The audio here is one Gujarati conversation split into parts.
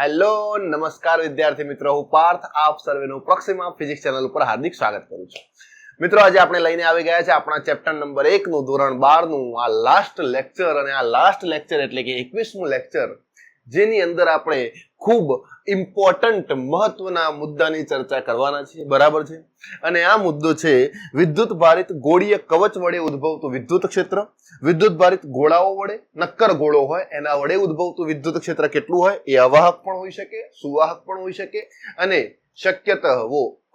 હેલો નમસ્કાર વિદ્યાર્થી મિત્રો, હું પાર્થ આપ સર્વેનું પ્રોક્સિમા ફિઝિક્સ ચેનલ ઉપર હાર્દિક સ્વાગત કરું છું. મિત્રો, આજે આપણે લઈને આવી ગયા છે આપણા ચેપ્ટર નંબર 1 નું ધોરણ 12 નું આ લાસ્ટ લેક્ચર. અને આ લાસ્ટ લેક્ચર એટલે કે 21મું લેક્ચર, જેની અંદર આપણે ખૂબ ઇમ્પોર્ટન્ટ મહત્વના મુદ્દાની ચર્ચા કરવાના છીએ. બરાબર છે? અને આ મુદ્દો છે વિદ્યુત ભારિત ગોળીય કવચ વડે ઉદ્ભવતું વિદ્યુત ક્ષેત્ર. વિદ્યુત ભારિત ગોળાઓ વડે, નક્કર ગોળો હોય એના વડે ઉદ્ભવતું વિદ્યુત ક્ષેત્ર કેટલું હોય? એ અવાહક પણ હોઈ શકે, સુવાહક પણ હોઈ શકે અને શક્યતઃ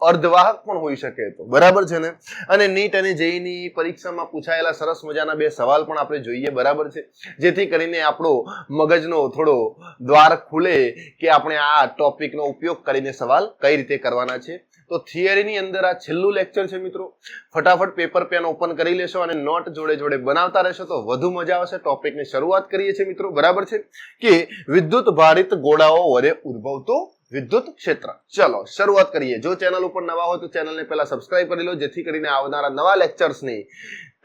અર્ધવાહક પણ હોઈ શકે. તો બરાબર છે ને? અને નીટ અને જેઈ ની પરીક્ષામાં પૂછાયેલા સરસ મજાના બે સવાલ પણ આપણે જોઈએ. બરાબર છે? જેથી કરીને આપણો મગજનો થોડો દ્વાર ખુલે કે આપણે આ ટોપિકનો ઉપયોગ કરીને સવાલ કઈ રીતે કરવાના છે. તો થિયરીની અંદર આ છેલ્લું લેક્ચર છે મિત્રો. ફટાફટ પેપર પેન ઓપન કરી લેશો અને નોટ જોડે જોડે બનાવતા રહેશો તો વધુ મજા આવશે. ટોપિકની શરૂઆત કરીએ છીએ મિત્રો. બરાબર છે? કે વિદ્યુત ભારિત ગોળાઓ વડે ઉદ્ભવતો વિદ્યુત ક્ષેત્ર. ચલો શરૂઆત કરીએ. જો ચેનલ ઉપર નવા હોય તો ચેનલને પહેલા સબસ્ક્રાઇબ કરી લો, જેથી કરીને આવનારા નવા લેક્ચર્સની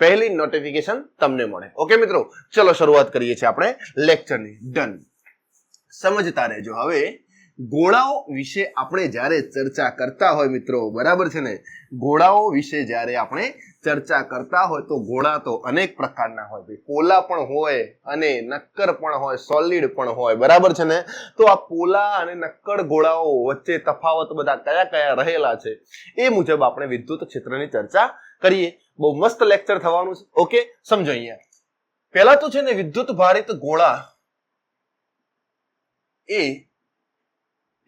પહેલી નોટિફિકેશન તમને મળે. ઓકે મિત્રો, ચલો શરૂઆત કરીએ છીએ આપણે લેક્ચરની. ડન. સમજતા રહેજો. હવે ગોળાઓ વિશે આપણે જ્યારે ચર્ચા કરતા હોય મિત્રો, બરાબર છે ને, ગોળાઓ વિશે જ્યારે આપણે ચર્ચા કરતા હોય તો ગોળા તો અનેક પ્રકારના હોય. પોલા પણ હોય અને નક્કર પણ હોય, સોલિડ પણ હોય. બરાબર છે ને? તો આ પોલા અને નક્કર ગોળાઓ વચ્ચે તફાવત બધા કયા કયા રહેલા છે એ મુજબ આપણે વિદ્યુત ક્ષેત્રની ચર્ચા કરીએ. બહુ મસ્ત લેક્ચર થવાનું છે. ઓકે, સમજો. અહીંયા પહેલા તો છે ને, વિદ્યુત ભારિત ગોળા એ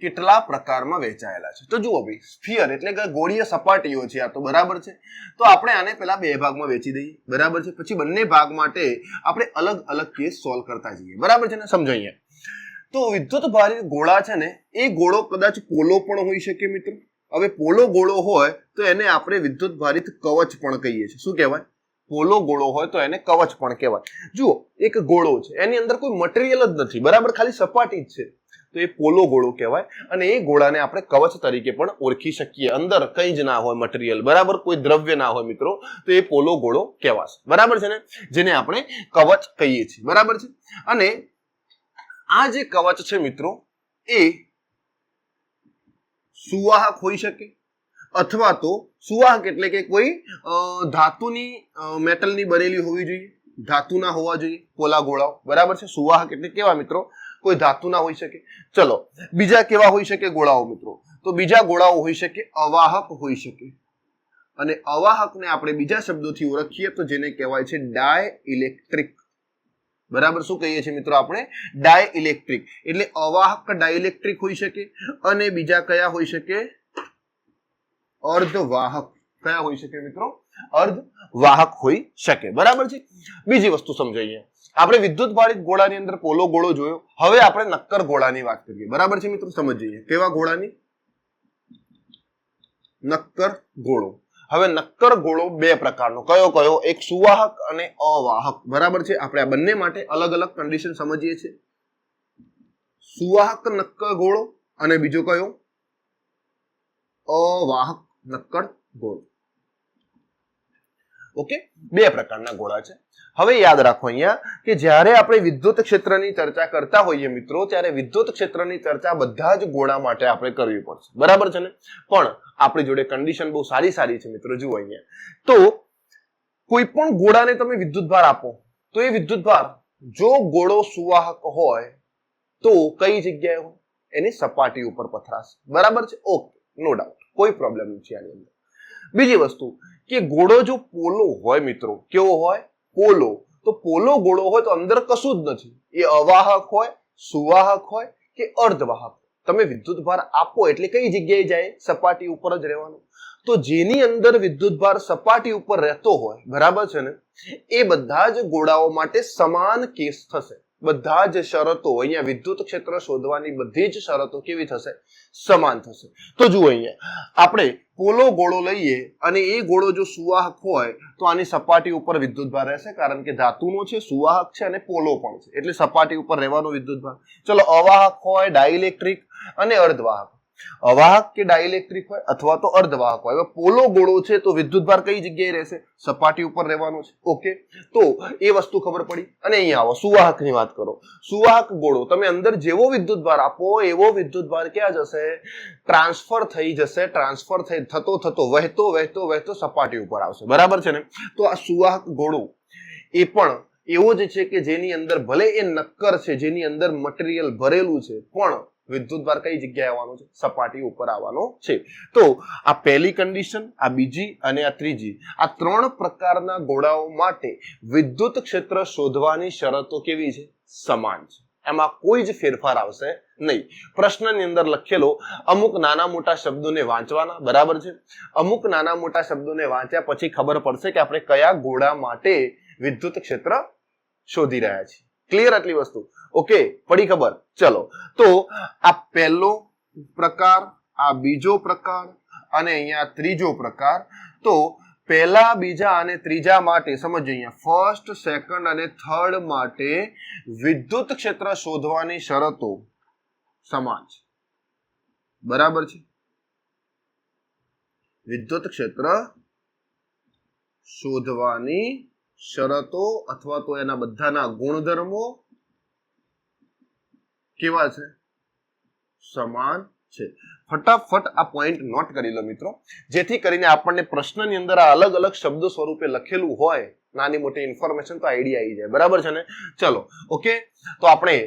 કેટલા પ્રકારમાં વહેંચાયેલા છે. તો જુઓ ભાઈ, સ્ફિયર એટલે કે ગોળીય સપાટીઓ છે આ તો. બરાબર છે? તો આપણે આને પેલા બે ભાગમાં વહેંચી દઈએ. બરાબર છે? પછી બંને ભાગ માટે આપણે અલગ અલગ કેસ સોલ્વ કરતા જઈએ. બરાબર છે ને? સમજો. અહીંયા તો વિદ્યુત ભારિત ગોળા છે ને, એ ગોળો કદાચ પોલો પણ હોઈ શકે મિત્રો. હવે પોલો ગોળો હોય તો એને આપણે વિદ્યુત ભારિત કવચ પણ કહીએ છીએ. શું કહેવાય? પોલો ગોળો હોય તો એને કવચ પણ કહેવાય. જુઓ, એક ગોળો છે, એની અંદર કોઈ મટીરિયલ જ નથી. બરાબર? ખાલી સપાટી જ છે. તો એ પોલો ગોળો કહેવાય. અને એ ગોળાને આપણે કવચ તરીકે પણ ઓળખી શકીએ. અંદર કંઈ જ ના હોય મટીરિયલ, બરાબર, કોઈ દ્રવ્ય ના હોય મિત્રો, તો એ પોલો ગોળો કહેવાશે. બરાબર છે ને? જેને આપણે કવચ કહીએ છીએ. બરાબર છે? અને આ જે કવચ છે મિત્રો, એ સુવાહક હોઈ શકે, અથવા તો સુવાહક એટલે કે કોઈ ધાતુની મેટલની બનેલી હોવી જોઈએ. ધાતુના હોવા જોઈએ પોલા ગોળાઓ. બરાબર છે? સુવાહક એટલે કેવા મિત્રો? કોઈ ધાતુના હોઈ શકે. ચલો, બીજા કેવા હોઈ શકે ગોળાઓ મિત્રો? તો બીજા ગોળાઓ હોઈ શકે અવાહક હોઈ શકે. અને અવાહકને આપણે બીજા શબ્દોથી ઓળખીએ તો જેને કહેવાય છે ડાયઇલેક્ટ્રિક. બરાબર? શું કહીએ છીએ મિત્રો આપણે? ડાયઇલેક્ટ્રિક. એટલે અવાહક ડાયઇલેક્ટ્રિક હોઈ શકે. અને બીજા કયા હોઈ શકે? અર્ધવાહક. કયા હોઈ શકે મિત્રો? અર્ધવાહક હોઈ શકે. બરાબર છે? બીજી વસ્તુ સમજાઈએ. આપણે વિદ્યુત ભારિત ગોળાની અંદર પોલો ગોળો જોયો. હવે આપણે નક્કર ગોળાની વાત કરીએ. બરાબર છે મિત્રો? સમજીએ. કેવા ગોળાની? નક્કર ગોળો. હવે નક્કર ગોળો બે પ્રકારનો. કયો કયો? એક સુવાહક અને અવાહક. બરાબર છે? આપણે આ બંને માટે અલગ અલગ કન્ડિશન સમજીએ છીએ. સુવાહક નક્કર ગોળો અને બીજો કયો? અવાહક નક્કર ગોળો. ઓકે, બે પ્રકારના ગોળા છે. હવે યાદ રાખો અહીંયા કે જ્યારે આપણે વિદ્યુત ક્ષેત્રની ચર્ચા કરતા હોઈએ મિત્રો, ત્યારે વિદ્યુત ક્ષેત્રની ચર્ચા બધા જ ગોળા માટે આપણે કરવી પડશે. બરાબર છે ને? પણ આપણી જોડે કન્ડિશન બહુ સારી સારી છે મિત્રો. જુઓ અહીંયા, તો કોઈ પણ ગોળાને તમે વિદ્યુતભાર આપો તો એ વિદ્યુતભાર જો ગોળો સુવાહક હોય તો કઈ જગ્યાએ હોય? એની સપાટી ઉપર પથરાશે. બરાબર છે? ઓકે, નો ડાઉટ, કોઈ પ્રોબ્લેમ નથી આની અંદર. બીજી વસ્તુ કે ગોળો જો પોલો હોય મિત્રો, કેવો હોય? પોલો. તો પોલો ગોળો હોય તો અંદર કશું જ નથી. એ અવાહક હોય, સુવાહક હોય કે અર્ધવાહક, તમે વિદ્યુતભાર આપો એટલે કઈ જગ્યાએ જાય? સપાટી ઉપર જ રહેવાનું. તો જેની અંદર વિદ્યુતભાર સપાટી ઉપર રહેતો હોય, બરાબર છે ને, એ બધા જ ગોળાઓ માટે સમાન કેસ થશે. બધા જ શરતો અહીંયા વિદ્યુત ક્ષેત્ર શોધવાની બધી જ શરતો કેવી થશે? સમાન થશે. તો જુઓ અહીંયા આપણે પોલો ગોળો લઈએ અને એ ગોળો જો સુવાહક હોય તો આની સપાટી ઉપર વિદ્યુતભાર રહેશે, કારણ કે ધાતુનો છે, સુવાહક છે અને પોલો પણ છે, એટલે સપાટી ઉપર રહેવાનો વિદ્યુતભાર. ચલો, અવાહક હોય, ડાઇલેક્ટ્રિક અને અર્ધવાહક. અવાહક કે ડાઇલેક્ટ્રિક હોય અથવા તો અર્ધવાહક હોય. હવે પોલો ગોળો છે તો વિદ્યુતભાર કઈ જગ્યાએ રહેશે? સપાટી ઉપર રહેવાનો છે. ઓકે, તો એ વસ્તુ ખબર પડી. અને અહીંયા આવો સુવાહકની વાત કરો. સુવાહક ગોળો તમે અંદર જેવો વિદ્યુતભાર આપો એવો વિદ્યુતભાર ક્યાં જશે? ટ્રાન્સફર થઈ જશે. ટ્રાન્સફર થઈ થતો વહેતો સપાટી ઉપર આવશે. બરાબર છે ને? તો આ સુવાહક ગોળો એ પણ એવો જ છે કે જેની અંદર ભલે એ નક્કર છે, જેની અંદર મટીરિયલ ભરેલું છે, પણ વિદ્યુતભાર કઈ જગ્યાએ આવવાનો છે? સપાટી ઉપર આવવાનો છે. તો આ પહેલી કન્ડિશન, આ બીજી અને આ ત્રીજી, આ ત્રણ પ્રકારના ગોળાઓ માટે વિદ્યુત ક્ષેત્ર શોધવાની શરતો કેવી છે? સમાન છે. એમાં કોઈ જ ફેરફાર આવશે નહીં. પ્રશ્નની અંદર લખેલો અમુક નાના મોટા શબ્દોને વાંચવાના. બરાબર છે? અમુક નાના મોટા શબ્દોને વાંચ્યા પછી ખબર પડશે કે આપણે કયા ગોળા માટે વિદ્યુત ક્ષેત્ર શોધી રહ્યા છીએ. ક્લિયર આટલી વસ્તુ? ઓકે, પડી ખબર? ચલો, તો આ પહેલો પ્રકાર, આ બીજો પ્રકાર અને અહીંયા ત્રીજો પ્રકાર. તો પહેલા, બીજા અને ત્રીજા માટે સમજો. અહીંયા ફર્સ્ટ, સેકન્ડ અને થર્ડ માટે વિદ્યુત ક્ષેત્ર શોધવાની શરતો સમાન છે. બરાબર છે? વિદ્યુત ક્ષેત્ર શોધવાની શરતો અથવા તો એના બધાના ગુણધર્મો કેવા છે? સમાન છે. ફટાફટ આ પોઈન્ટ નોટ કરી લો મિત્રો, જેથી કરીને આપણને પ્રશ્નની અંદર આ અલગ અલગ શબ્દો સ્વરૂપે લખેલું હોય, નાની મોટી ઇન્ફોર્મેશન, તો આઈડિયા આવી જાય. બરાબર છે ને? ચલો, ઓકે, તો આપણે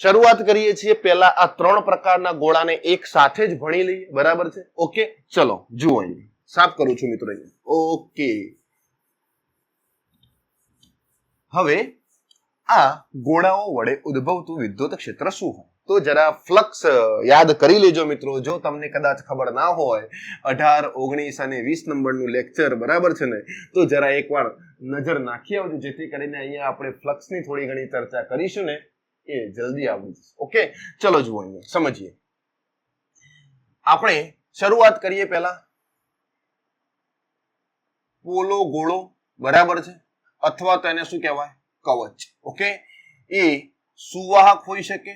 શરૂઆત કરીએ છીએ. પહેલા આ ત્રણ પ્રકારના ગોળાને એક સાથે જ ભણી લઈએ. બરાબર છે? ઓકે, ચલો જુઓ, અહીં સાફ કરું છું મિત્રો. ઓકે, હવે આ ગોળાઓ વડે ઉદ્ભવતું વિદ્યુત ક્ષેત્ર શું હોય? તો જરા ફ્લક્સ યાદ કરી લેજો મિત્રો. જો તમને કદાચ ખબર ના હોય, 18, 19 અને 20 નંબરનું લેક્ચર, બરાબર છે ને, તો જરા એકવાર નજર નાખી આવજો, જેથી કરીને અહીંયા આપણે ફ્લક્સની થોડી ઘણી ચર્ચા કરીશું ને એ જલ્દી આવડી જશે. ઓકે, ચલો જુઓ, અહીંયા સમજીએ. આપણે શરૂઆત કરીએ પહેલા પોલો ગોળો. બરાબર છે? અથવા તો એને શું કહેવાય? કવચ. ઓકે, એ સુવાહક હોઈ શકે.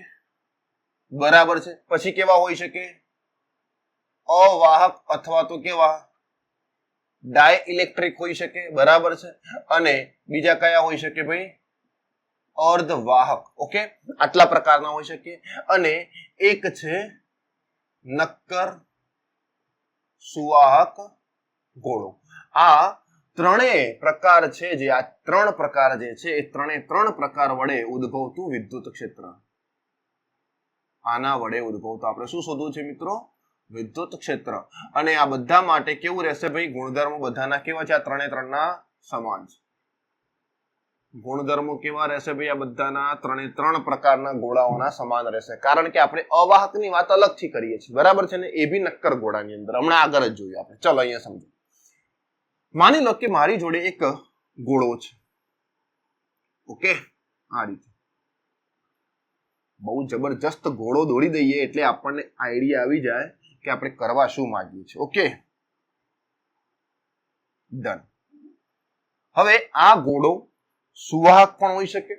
બરાબર છે? પછી કેવા હોઈ શકે? અવાહક અથવા તો કેવા? ડાઇલેક્ટ્રિક હોઈ શકે. બરાબર છે? અને બીજા કયા હોઈ શકે ભાઈ? અર્ધવાહક. ઓકે, આટલા પ્રકારના હોઈ શકે. અને એક છે નક્કર સુવાહક ગોળો. આ ત્રણેય પ્રકાર છે, જે આ ત્રણ પ્રકાર જે છે એ ત્રણ પ્રકાર વડે ઉદ્ભવતું વિદ્યુત ક્ષેત્ર. આના વડે ઉદ્ભવતું આપણે શું શોધવું છે મિત્રો? વિદ્યુત ક્ષેત્ર. અને આ બધા માટે કેવું રહેશે ભાઈ? ગુણધર્મો બધાના કેવા છે? આ ત્રણના સમાન છે. ગુણધર્મો કેવા રહેશે ભાઈ? આ બધાના ત્રણ પ્રકારના ગોળાઓના સમાન રહેશે. કારણ કે આપણે અવાહકની વાત અલગથી કરીએ છીએ. બરાબર છે ને? એ બી નક્કર ગોળાની અંદર. હમણાં આગળ જ જોઈએ આપણે. ચલો અહીંયા સમજો. માની લો કે મારી જોડે એક ગોળો છે. ઓકે, આ રીતે બહુ જબરજસ્ત ગોળો દોડી દઈએ એટલે આપણને આઈડિયા આવી જાય કે આપણે કરવા શું માંગીએ છીએ. Okay, done. હવે આ ગોળો સુવાહક પણ હોઈ શકે,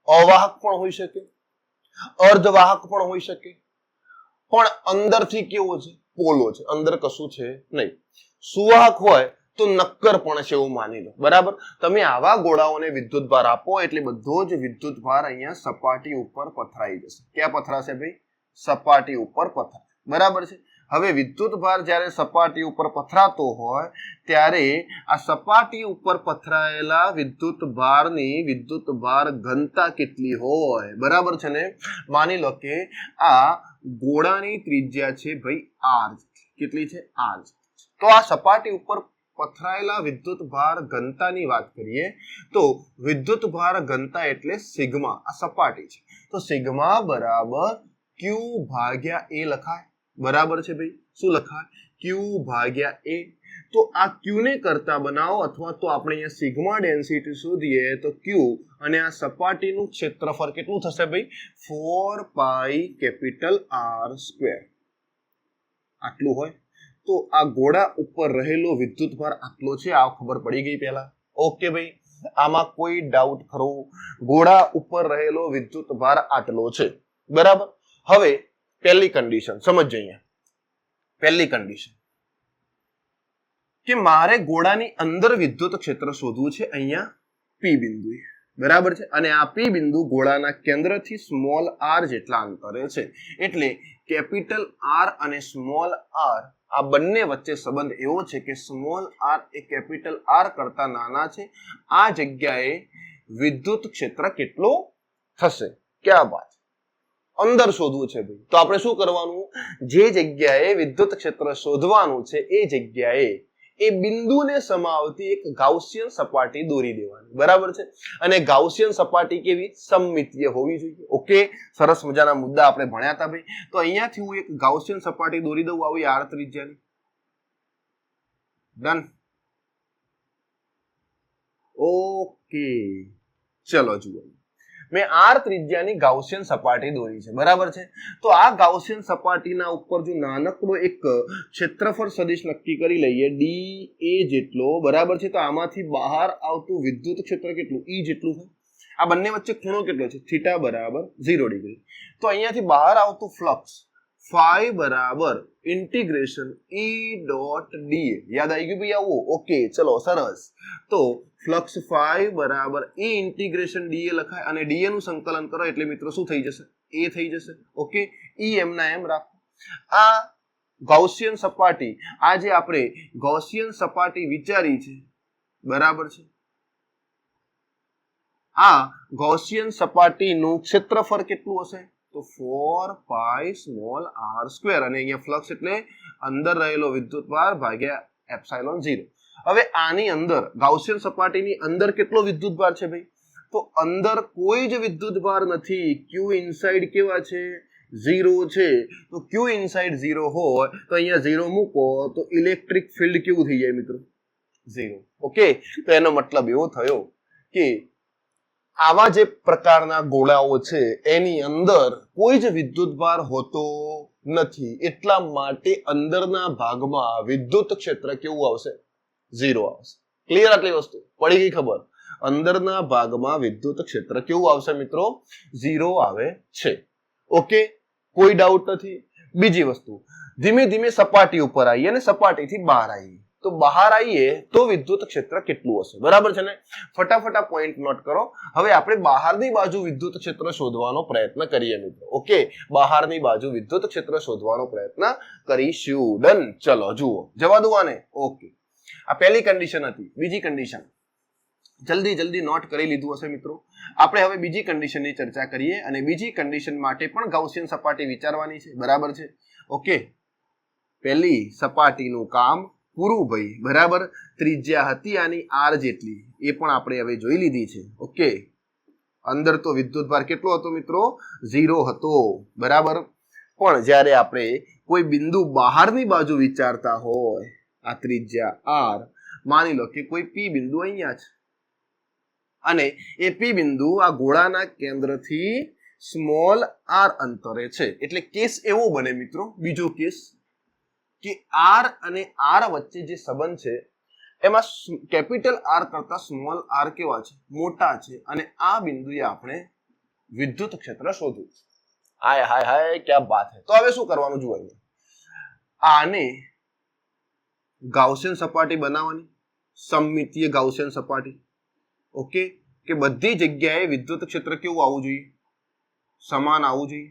અવાહક પણ હોઈ શકે, અર્ધવાહક પણ હોઈ શકે, પણ અંદરથી કેવો છે? પોલો છે. અંદર કશું છે નહીં. સુવાહક હોય તો નક્કર પણ છે એવું માની લો. બરાબર? તમે આવા ગોળાઓને વિદ્યુતભાર આપો એટલે બધો જ વિદ્યુતભાર અહીંયા સપાટી ઉપર પથરાઈ જશે. ક્યાં પથરાશે ભાઈ? સપાટી ઉપર પથરાય. બરાબર છે? હવે વિદ્યુતભાર જ્યારે સપાટી ઉપર પથરાતો હોય ત્યારે આ સપાટી ઉપર પથરાયેલા વિદ્યુતભારની વિદ્યુતભાર ઘનતા કેટલી હોય? બરાબર છે ને? માની લો કે આ ગોળાની ત્રિજ્યા છે ભાઈ r. કેટલી છે? r. તો આ સપાટી ઉપર પથરાયેલા વિદ્યુતભાર ઘનતાની વાત કરીએ તો વિદ્યુતભાર ઘનતા એટલે સિગ્મા. આ સપાટી છે તો સિગ્મા બરાબર q ભાગ્યા a લખાય. બરાબર છે ભાઈ? શું લખાય? q ભાગ્યા a. તો આ q ને કરતા બનાવો અથવા તો આપણે અહીંયા સિગ્મા ડેન્સિટી શોધીએ તો q અને આ સપાટીનું ક્ષેત્રફળ કેટલું થશે ભાઈ? 4 પાઈ કેપિટલ r સ્ક્વેર. આટલું હોય તો આ ગોળા ઉપર રહેલો વિદ્યુતભાર આટલો છે. આ ખબર પડી ગઈ પહેલા? ઓકે ભાઈ, આમાં કોઈ ડાઉટ ખરો? ગોળા ઉપર રહેલો વિદ્યુતભાર આટલો છે. બરાબર? હવે પહેલી કન્ડિશન સમજજો. અહીંયા પહેલી કન્ડિશન કે મારે ગોળાની અંદર વિદ્યુત ક્ષેત્ર શોધવું છે અહીંયા પી બિંદુએ, બરાબર છે. અને આ પી બિંદુ ગોળાના કેન્દ્રથી સ્મોલ આર જેટલા અંતરે છે. એટલે કેપિટલ આર અને સ્મોલ આર આ બંને વચ્ચે સંબંધ એવો છે કે સ્મોલ આર એ કેપિટલ આર કરતા નાના છે. આ જગ્યાએ વિદ્યુત ક્ષેત્ર કેટલું થશે? ક્યાં વાત, અંદર શોધવું છે ભાઈ. તો આપણે શું કરવાનું, જે જગ્યાએ વિદ્યુત ક્ષેત્ર શોધવાનું છે એ જગ્યાએ એ બિંદુને સમાવતી એક ગાઉસિયન સપાટી દોરી દેવાની, બરાબર છે. અને ગાઉસિયન સપાટી કેવી? સમમિતીય હોવી જોઈએ. ઓકે, સરસ મજાના મુદ્દા આપણે ભણ્યા હતા ભાઈ. તો અહીંયાથી હું એક ગાઉસિયન સપાટી દોરી દઉં આવી આર ત્રિજ્યાની. ડન. ઓકે, ચલો જુઓ, મેં આર ત્રિજ્યાની ગાઉસિયન સપાટી દોરી છે, બરાબર છે. તો આ ગાઉસિયન સપાટીના ઉપર જો નાનકડો એક ક્ષેત્રફળ સદિશ નક્કી કરી લઈએ ડી એ જેટલો, બરાબર છે. તો આમાંથી બહાર આવતું વિદ્યુત ક્ષેત્ર કેટલું? ઈ જેટલું છે. આ બંને વચ્ચે ખૂણો કેટલો છે? થીટા બરાબર 0 ડિગ્રી. તો અહીંયાથી બહાર આવતું ફ્લક્સ ફાઈ બરાબર ઇન્ટિગ્રેશન ઈ ડોટ ડીએ. યાદ આવી ગયું ભાઈ આવું? ઓકે, ચલો સરસ. તો ફ્લક્સ ફાઈ બરાબર ઈ ઇન્ટિગ્રેશન ડીએ લખાય અને ડીએ નું સંકલન કરો એટલે મિત્રો શું થઈ જશે? એ થઈ જશે. ઓકે, ઈ એમના એમ રાખો. આ ગૌસિયન સપાટી, આ જે આપણે ગૌસિયન સપાટી વિચારી છે, બરાબર છે, આ ગૌસિયન સપાટીનું ક્ષેત્રફળ કેટલું હશે? તો 4 પાઈ સ્મોલ આર સ્ક્વેર. અને અહીંયા ફ્લક્સ એટલે અંદર રહેલો વિદ્યુતભાર ભાગ્યા એપ્સાઇલોન 0. હવે આની અંદર ગાઉસિયન સપાટીની અંદર કેટલો વિદ્યુતભાર છે ભાઈ? તો અંદર કોઈ જ વિદ્યુતભાર નથી. ક્યુ ઇનસાઇડ કેવા છે? 0 છે. તો ક્યુ ઇનસાઇડ 0 હોય તો અહીંયા 0 મૂકો તો ઇલેક્ટ્રિક ફિલ્ડ કેવું થઈ જાય મિત્રો? 0. ઓકે, તો એનો મતલબ એવો થયો કે આવા જે પ્રકારના ગોળાઓ છે એની અંદર કોઈ જ વિદ્યુતભાર હોતો નથી. એટલા માટે અંદરના ભાગમાં વિદ્યુત ક્ષેત્ર કેવું આવશે? 0 આવશે. ક્લિયર? આટલી વસ્તુ પડી ગઈ ખબર? અંદરના ભાગમાં વિદ્યુત ક્ષેત્ર કેવું આવશે મિત્રો? 0 આવે છે. ઓકે, કોઈ ડાઉટ નથી. બીજી વસ્તુ, ધીમે ધીમે સપાટી ઉપર આવીએ અને સપાટીથી બહાર આવીએ. તો બહાર આવીએ તો વિદ્યુત ક્ષેત્ર કેટલું હશે? બરાબર છે ને? ફટાફટ પોઈન્ટ નોટ કરો. હવે આપણે બહારની બાજુ વિદ્યુત ક્ષેત્ર શોધવાનો પ્રયત્ન કરીએ મિત્રો. ઓકે, બહારની બાજુ વિદ્યુત ક્ષેત્ર શોધવાનો પ્રયત્ન કરીશું. ડન. ચલો જુઓ, જવા દો આને. ઓકે, આ પહેલી કન્ડિશન હતી. બીજી કન્ડિશન જલ્દી નોટ કરી લીધું હશે મિત્રો. આપણે હવે બીજી કન્ડિશનની ચર્ચા કરીએ અને બીજી કન્ડિશન માટે પણ ગાઉસિયન સપાટી વિચારવાની છે, બરાબર છે. ઓકે, પહેલી સપાટીનું કામ પૂરું ભાઈ, બરાબર. ત્રિજ્યા હતી આની આર જેટલી, એ પણ આપણે હવે જોઈ લીધી છે. ઓકે, અંદર તો વિદ્યુતભાર કેટલો હતો મિત્રો? 0 હતો, બરાબર. પણ જ્યારે આપણે કોઈ બિંદુ બહારની બાજુ વિચારતા હોય, આ ત્રિજ્યા આર, માની લો કે કોઈ પી બિંદુ અહીંયા છે અને એ પી બિંદુ આ ગોળાના કેન્દ્રથી સ્મોલ આર અંતરે છે. એટલે કેસ એવો બને મિત્રો, બીજો કેસ, કે આર અને આર વચ્ચે જે સંબંધ છે એમાં કેપિટલ આર કરતા સ્મોલ આર કેવા છે? મોટા છે. અને આ બિંદુએ આપણે વિદ્યુત ક્ષેત્ર શોધવું. હાય હાય હાય, ક્યાં બાત હે. તો હવે શું કરવાનું જુઓ, આને ગાઉસિયન સપાટી બનાવવાની, સમમિતીય ગાઉસિયન સપાટી. ઓકે, કે બધી જગ્યાએ વિદ્યુત ક્ષેત્ર કેવું આવવું જોઈએ? સમાન આવવું જોઈએ.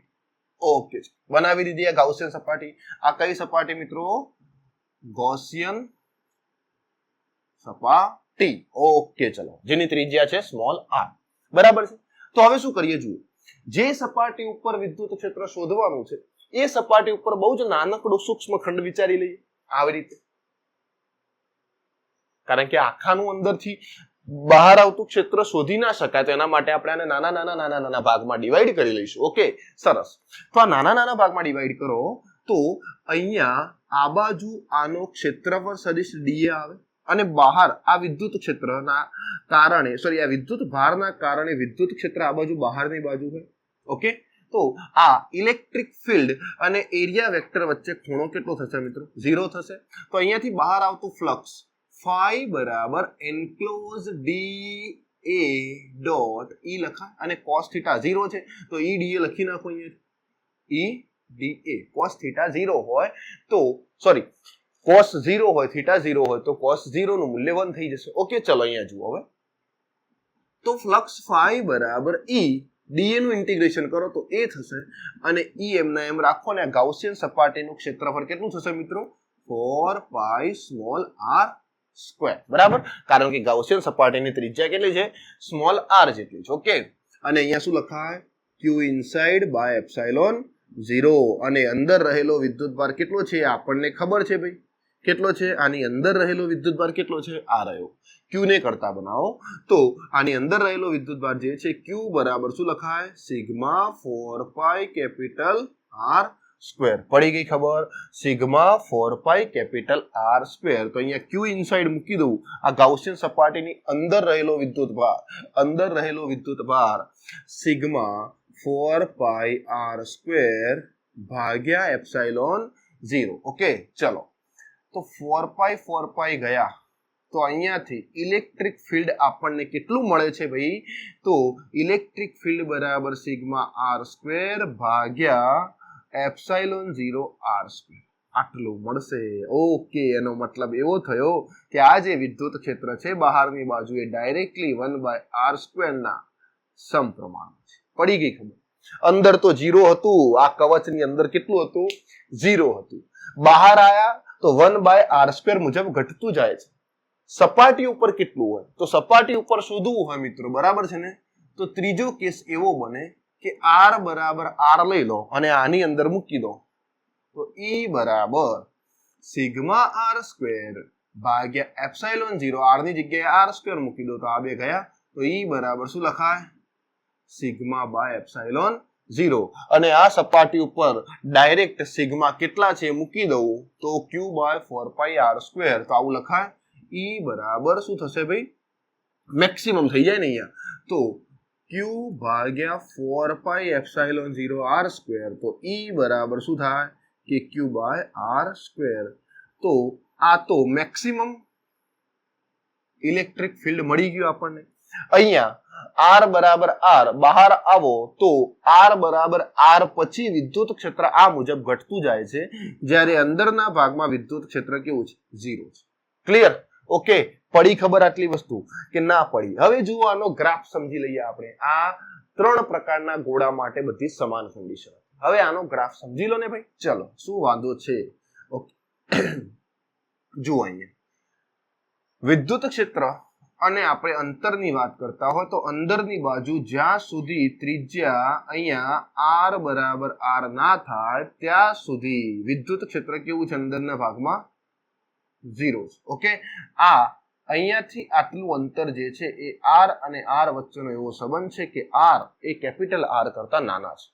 ઓકે, બનાવી દીધી આ ગાઉસિયન સપાટી. આ કઈ સપાટી મિત્રો? ગૌસિયન સપાટી. ઓકે, ચલો, જેની ત્રિજ્યા છે સ્મોલ આર, બરાબર છે. તો હવે શું કરીએ જુઓ, જે સપાટી ઉપર વિદ્યુત ક્ષેત્ર શોધવાનું છે એ સપાટી ઉપર બહુ જ નાનકડો સૂક્ષ્મ ખંડ વિચારી લઈએ આવી રીતે. કારણ કે આખાનું અંદરથી બહાર આવતું ક્ષેત્ર શોધી ના શકાય, તો એના માટે આપણે આને નાના ભાગમાં ડિવાઈડ કરી લઈશું. ઓકે, સરસ. તો આ નાના ભાગમાં ડિવાઈડ કરો તો અહીંયા આ બાજુ આનો ક્ષેત્રફળ સદિશ ડીએ આવે અને બહાર આ વિદ્યુત ક્ષેત્રના કારણે, સોરી, આ વિદ્યુત ભારના કારણે વિદ્યુત ક્ષેત્ર આ બાજુ બહારની બાજુ હોય. ઓકે, તો આ ઇલેક્ટ્રિક ફિલ્ડ અને એરિયા વેક્ટર વચ્ચે ખૂણો કેટલો થશે મિત્રો? 0 થશે. તો અહીંયાથી બહાર આવતું ફ્લક્સ ફાઈ બરાબર એન્ક્લોઝ ડી એ ડોટ ઈ લખાય અને કોસ થીટા 0 છે તો ઈ ડીએ લખી નાખો. અહીંયા ઈ dA cos થીટા 0 હોય તો સોરી cos 0 હોય થીટા 0 હોય તો cos 0 નું મૂલ્ય 1 થઈ જશે. ઓકે, ચલો અહીંયા જુઓ હવે. તો ફ્લક્સ ફાઈ બરાબર E dA નું ઇન્ટિગ્રેશન કરો તો એ થશે અને E એમના એમ રાખો ને ગાઉસિયન સપાટીનું ક્ષેત્રફળ કેટલું થશે મિત્રો? 4 પાઈ સ્મોલ r સ્ક્વેર. બરાબર, કારણ કે ગાઉસિયન સપાટીની ત્રિજ્યા કેટલી છે? સ્મોલ r જેટલી છે. ઓકે, અને અહીંયા શું લખાય? q ઇનસાઇડ બાય એપ્સિલોન 0 અને અંદર રહેલો વિદ્યુતભાર કેટલો છે આપણને ખબર છે ભાઈ. કેટલો છે? આની અંદર રહેલો વિદ્યુતભાર કેટલો છે? આ રહ્યો. q ને કરતા બનાવો તો આની અંદર રહેલો વિદ્યુતભાર જે છે q બરાબર શું લખાય? સિગ્મા 4 પાઈ કેપિટલ r સ્ક્વેર. પડી ગઈ ખબર? સિગ્મા 4 પાઈ કેપિટલ r સ્ક્વેર. તો અહીંયા q ઇનસાઇડ મૂકી દઉં. આ ગાઉસિયન સપાટીની અંદર રહેલો વિદ્યુતભાર સિગ્મા 4 પાઈ r સ્ક્વેર ભાગ્યા એપ્સિલોન 0. ઓકે, ચલો તો 4 પાઈ ગયા તો અહીંયાથી ઇલેક્ટ્રિક ફિલ્ડ આપણને કેટલું મળે છે ભાઈ? તો ઇલેક્ટ્રિક ફિલ્ડ બરાબર સિગ્મા r સ્ક્વેર ભાગ્યા એપ્સિલોન 0 r સ્ક્વેર આટલું મળશે. ઓકે, એનો મતલબ એવો થયો કે આ જે વિદ્યુત ક્ષેત્ર છે બહારની બાજુએ ડાયરેક્ટલી 1/r સ્ક્વેર ના સમપ્રમાણમાં છે. પડી ગઈ ખબર? અંદર તો 0 હતું, આ કવચની અંદર કેટલું હતું? 0 હતું. બહાર આયા તો 1/r સ્ક્વેર મુજબ ઘટતું જાય છે. સપાટી ઉપર કેટલું હોય? તો સપાટી ઉપર શોધવું હોય મિત્રો, બરાબર છે ને? તો ત્રીજો કેસ એવો બને કે r બરાબર r લઈ લો અને આની અંદર મૂકી દો તો E બરાબર સિગ્મા r સ્ક્વેર ભાગ્યા એપ્સિલોન 0. r ની જગ્યાએ r સ્ક્વેર મૂકી દો તો આ બે ગયા તો E બરાબર શું લખાય? Sigma by epsilon 0. અને આ સપાટી ઉપર ડાયરેક્ટ સિગ્મા કેટલા છે મૂકી દઉં તો q by 4 pi r square. તો આવું લખાય. E બરાબર શું થશે ભાઈ? મેક્સિમમ થઈ જાય ને અહીંયા. તો q ભાગ્યા 4 પાઈ એપ્સિલોન 0 r સ્ક્વેર. તો E બરાબર શું થાય કે q બાય r સ્ક્વેર. તો આ તો મેક્સિમમ ઇલેક્ટ્રિક ફિલ્ડ મળી ગયું આપણને. અહીંયા r બરાબર r બહાર આવો તો r બરાબર r પછી વિદ્યુત ક્ષેત્ર આ મુજબ ઘટતું જાય છે, જ્યારે અંદરના ભાગમાં વિદ્યુત ક્ષેત્ર કેવું છે? 0 છે. ક્લિયર? ઓકે, પડી ખબર આટલી વસ્તુ કે ના પડી? હવે જુઓ આનો ગ્રાફ સમજી લઈએ આપણે. આ 3 પ્રકારના ગોળા માટે બધી સમાન કન્ડિશન. હવે આનો ગ્રાફ સમજી લો ને ભાઈ. ચલો, શું વાંધો છે? ઓકે, જુઓ અહીંયા વિદ્યુત ક્ષેત્ર અને આપણે અંતરની વાત કરતા હોય તો અંદરની બાજુ જ્યાં સુધી ત્રિજ્યા અહીંયા r બરાબર r ના થાય ત્યાં સુધી વિદ્યુત ક્ષેત્ર કેવું છે? અંદરના ભાગમાં 0 છે. ઓકે, આ અહીંયાથી આટલું અંતર જે છે એ r અને r વચ્ચેનો એવો સંબંધ છે કે r એ કેપિટલ R કરતા નાના છે.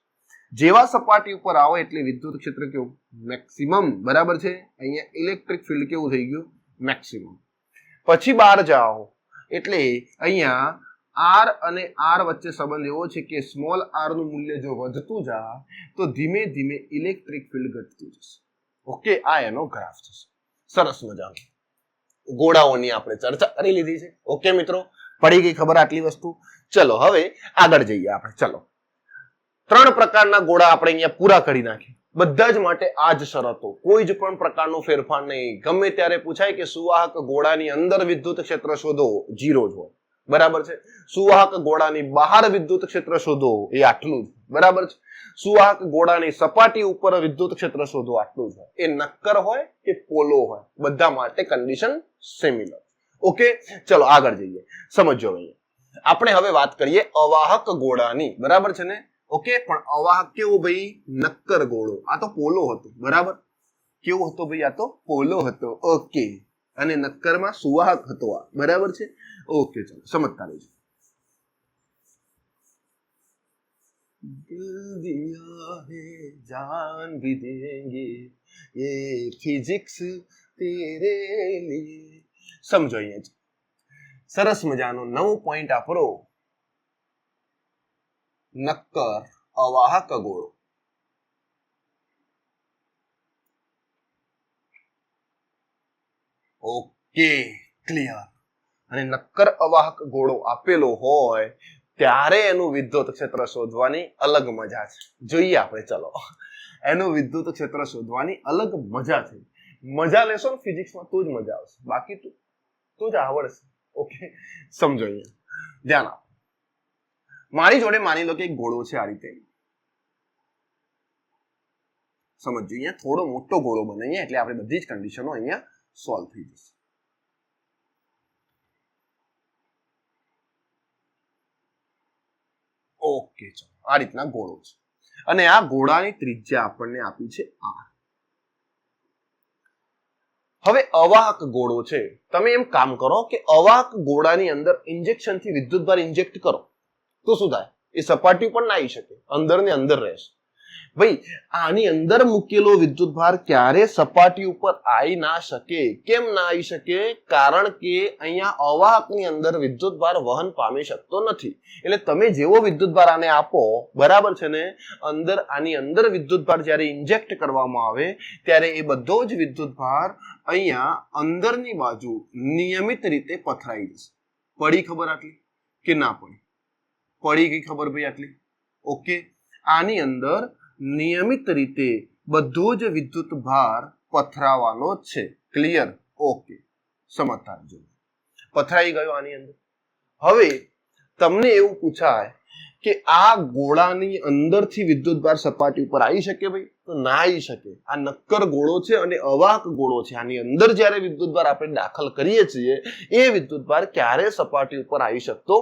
જેવા સપાટી ઉપર આવો એટલે વિદ્યુત ક્ષેત્ર કેવું? મેક્સિમમ. બરાબર છે? અહીંયા ઇલેક્ટ્રિક ફિલ્ડ કેવું થઈ ગયું? મેક્સિમમ. પછી બહાર જાઓ એટલે અહીંયા r અને r વચ્ચે સંબંધ એવો છે કે સ્મોલ r નું મૂલ્ય જો વધતું જાય તો ધીમે ધીમે ઇલેક્ટ્રિક ફિલ્ડ ઘટતું જશે. ઓકે, આ એનો ગ્રાફ થશે. સરસ મજાનો ગોળાઓની આપણે ચર્ચા કરી લીધી છે. ઓકે મિત્રો, પડી ગઈ ખબર આટલી વસ્તુ? ચલો હવે આગળ જઈએ આપણે. ચલો, 3 પ્રકારના ગોળા આપણે અહીંયા પૂરા કરી નાખીએ. બધા જ માટે આ જ શરતો, કોઈ જ પણ પ્રકારનો ફેરફાર નહીં. ગમે ત્યારે પૂછાય કે સુવાહક ગોળાની અંદર વિદ્યુત ક્ષેત્ર શોધો, 0 જ હોય. બરાબર છે? સુવાહક ગોળાની બહાર વિદ્યુત ક્ષેત્ર શોધો, એ આટલું જ. બરાબર છે? સુવાહક ગોળાની સપાટી ઉપર વિદ્યુત ક્ષેત્ર શોધો, આટલું જ હોય. એ નક્કર હોય કે પોલો હોય, બધા માટે કન્ડિશન સિમિલર. ઓકે, ચલો આગળ જઈએ. સમજો અહીંયા આપણે હવે વાત કરીએ અવાહક ગોળાની. બરાબર છે ને? ઓકે, પણ અવાહક કેવો ભાઈ? નક્કર ગોળો. આ તો પોલો હતો. બરાબર? કેવો હતો ભાઈ? આ તો પોલો હતો. ઓકે, અને નક્કરમાં સુવાહક હતો આ. બરાબર છે? ઓકે, ચલો સમજતા રહીશું. दिल दिया है जान भी देंगे ये फिजिक्स तेरे लिए. સમજો અહીંયા સરસ મજાનો 9 પોઈન્ટ આપરો. નક્કર અવાહક ગોળો. Okay, clear. અને નક્કર અવાહક ગોળો આપેલો હોય ત્યારે એનું વિદ્યુત ક્ષેત્ર શોધવાની અલગ મજા છે. જોઈએ આપણે. ચલો એનું વિદ્યુત ક્ષેત્ર શોધવાની અલગ મજા છે. મજા લેશો ને ફિઝિક્સમાં તો જ મજા આવશે, બાકી તો જ આવડશે. ઓકે, સમજો અહીંયા ધ્યાન આપો. મારી જોડે માની લો કે એક ગોળો છે આ રીતે, સમજો અહીંયા થોડો મોટો ગોળો બનાવીએ એટલે આપણે બધી જ કન્ડિશનો અહીંયા સોલ્વ થઈ જશે. ઓકે, ચલો આ રીતના ગોળો છે અને આ ગોળાની ત્રિજ્યા આપણને આપી છે r. હવે અવાહક ગોળો છે, તમે એમ કામ કરો કે અવાહક ગોળાની અંદર ઇન્જેક્શન થી વિદ્યુતભાર ઇન્જેક્ટ કરો તો શું થાય? એ સપાટી ઉપર ના આવી શકે, અંદર ને અંદર રહેશે. ભાઈ આની અંદર મૂકેલો વિદ્યુતભાર ક્યારે સપાટી ઉપર આવી ના શકે. કેમ ના આવી શકે? કારણ કે અહીંયા અવાહકની અંદર વિદ્યુતભાર વહન પામી શકતો નથી. એટલે તમે જેવો વિદ્યુતભાર આને આપો, બરાબર છે ને, અંદર આની અંદર વિદ્યુતભાર જ્યારે ઇન્જેક્ટ કરવામાં આવે ત્યારે એ બધો જ વિદ્યુતભાર અહીંયા અંદરની બાજુ નિયમિત રીતે પથરાઈ જશે. પડી ખબર આટલી કે ના પડી? પડી ગઈ ખબર ભાઈ આટલી? ઓકે, આની અંદર નિયમિત રીતે બધો જ વિદ્યુત ભાર પથરાવાનો છે. ક્લિયર? ઓકે, સમજતા રહેજો. પથરાઈ ગયો આની અંદર. હવે તમને એવું પૂછાય કે આ ગોળાની અંદરથી વિદ્યુત ભાર સપાટી ઉપર આવી શકે ભાઈ? તો ના આવી શકે. આ નક્કર ગોળો છે અને અવાહક ગોળો છે. આની અંદર જ્યારે વિદ્યુત ભાર આપણે દાખલ કરીએ છીએ એ વિદ્યુત ભાર ક્યારે સપાટી ઉપર આવી શકતો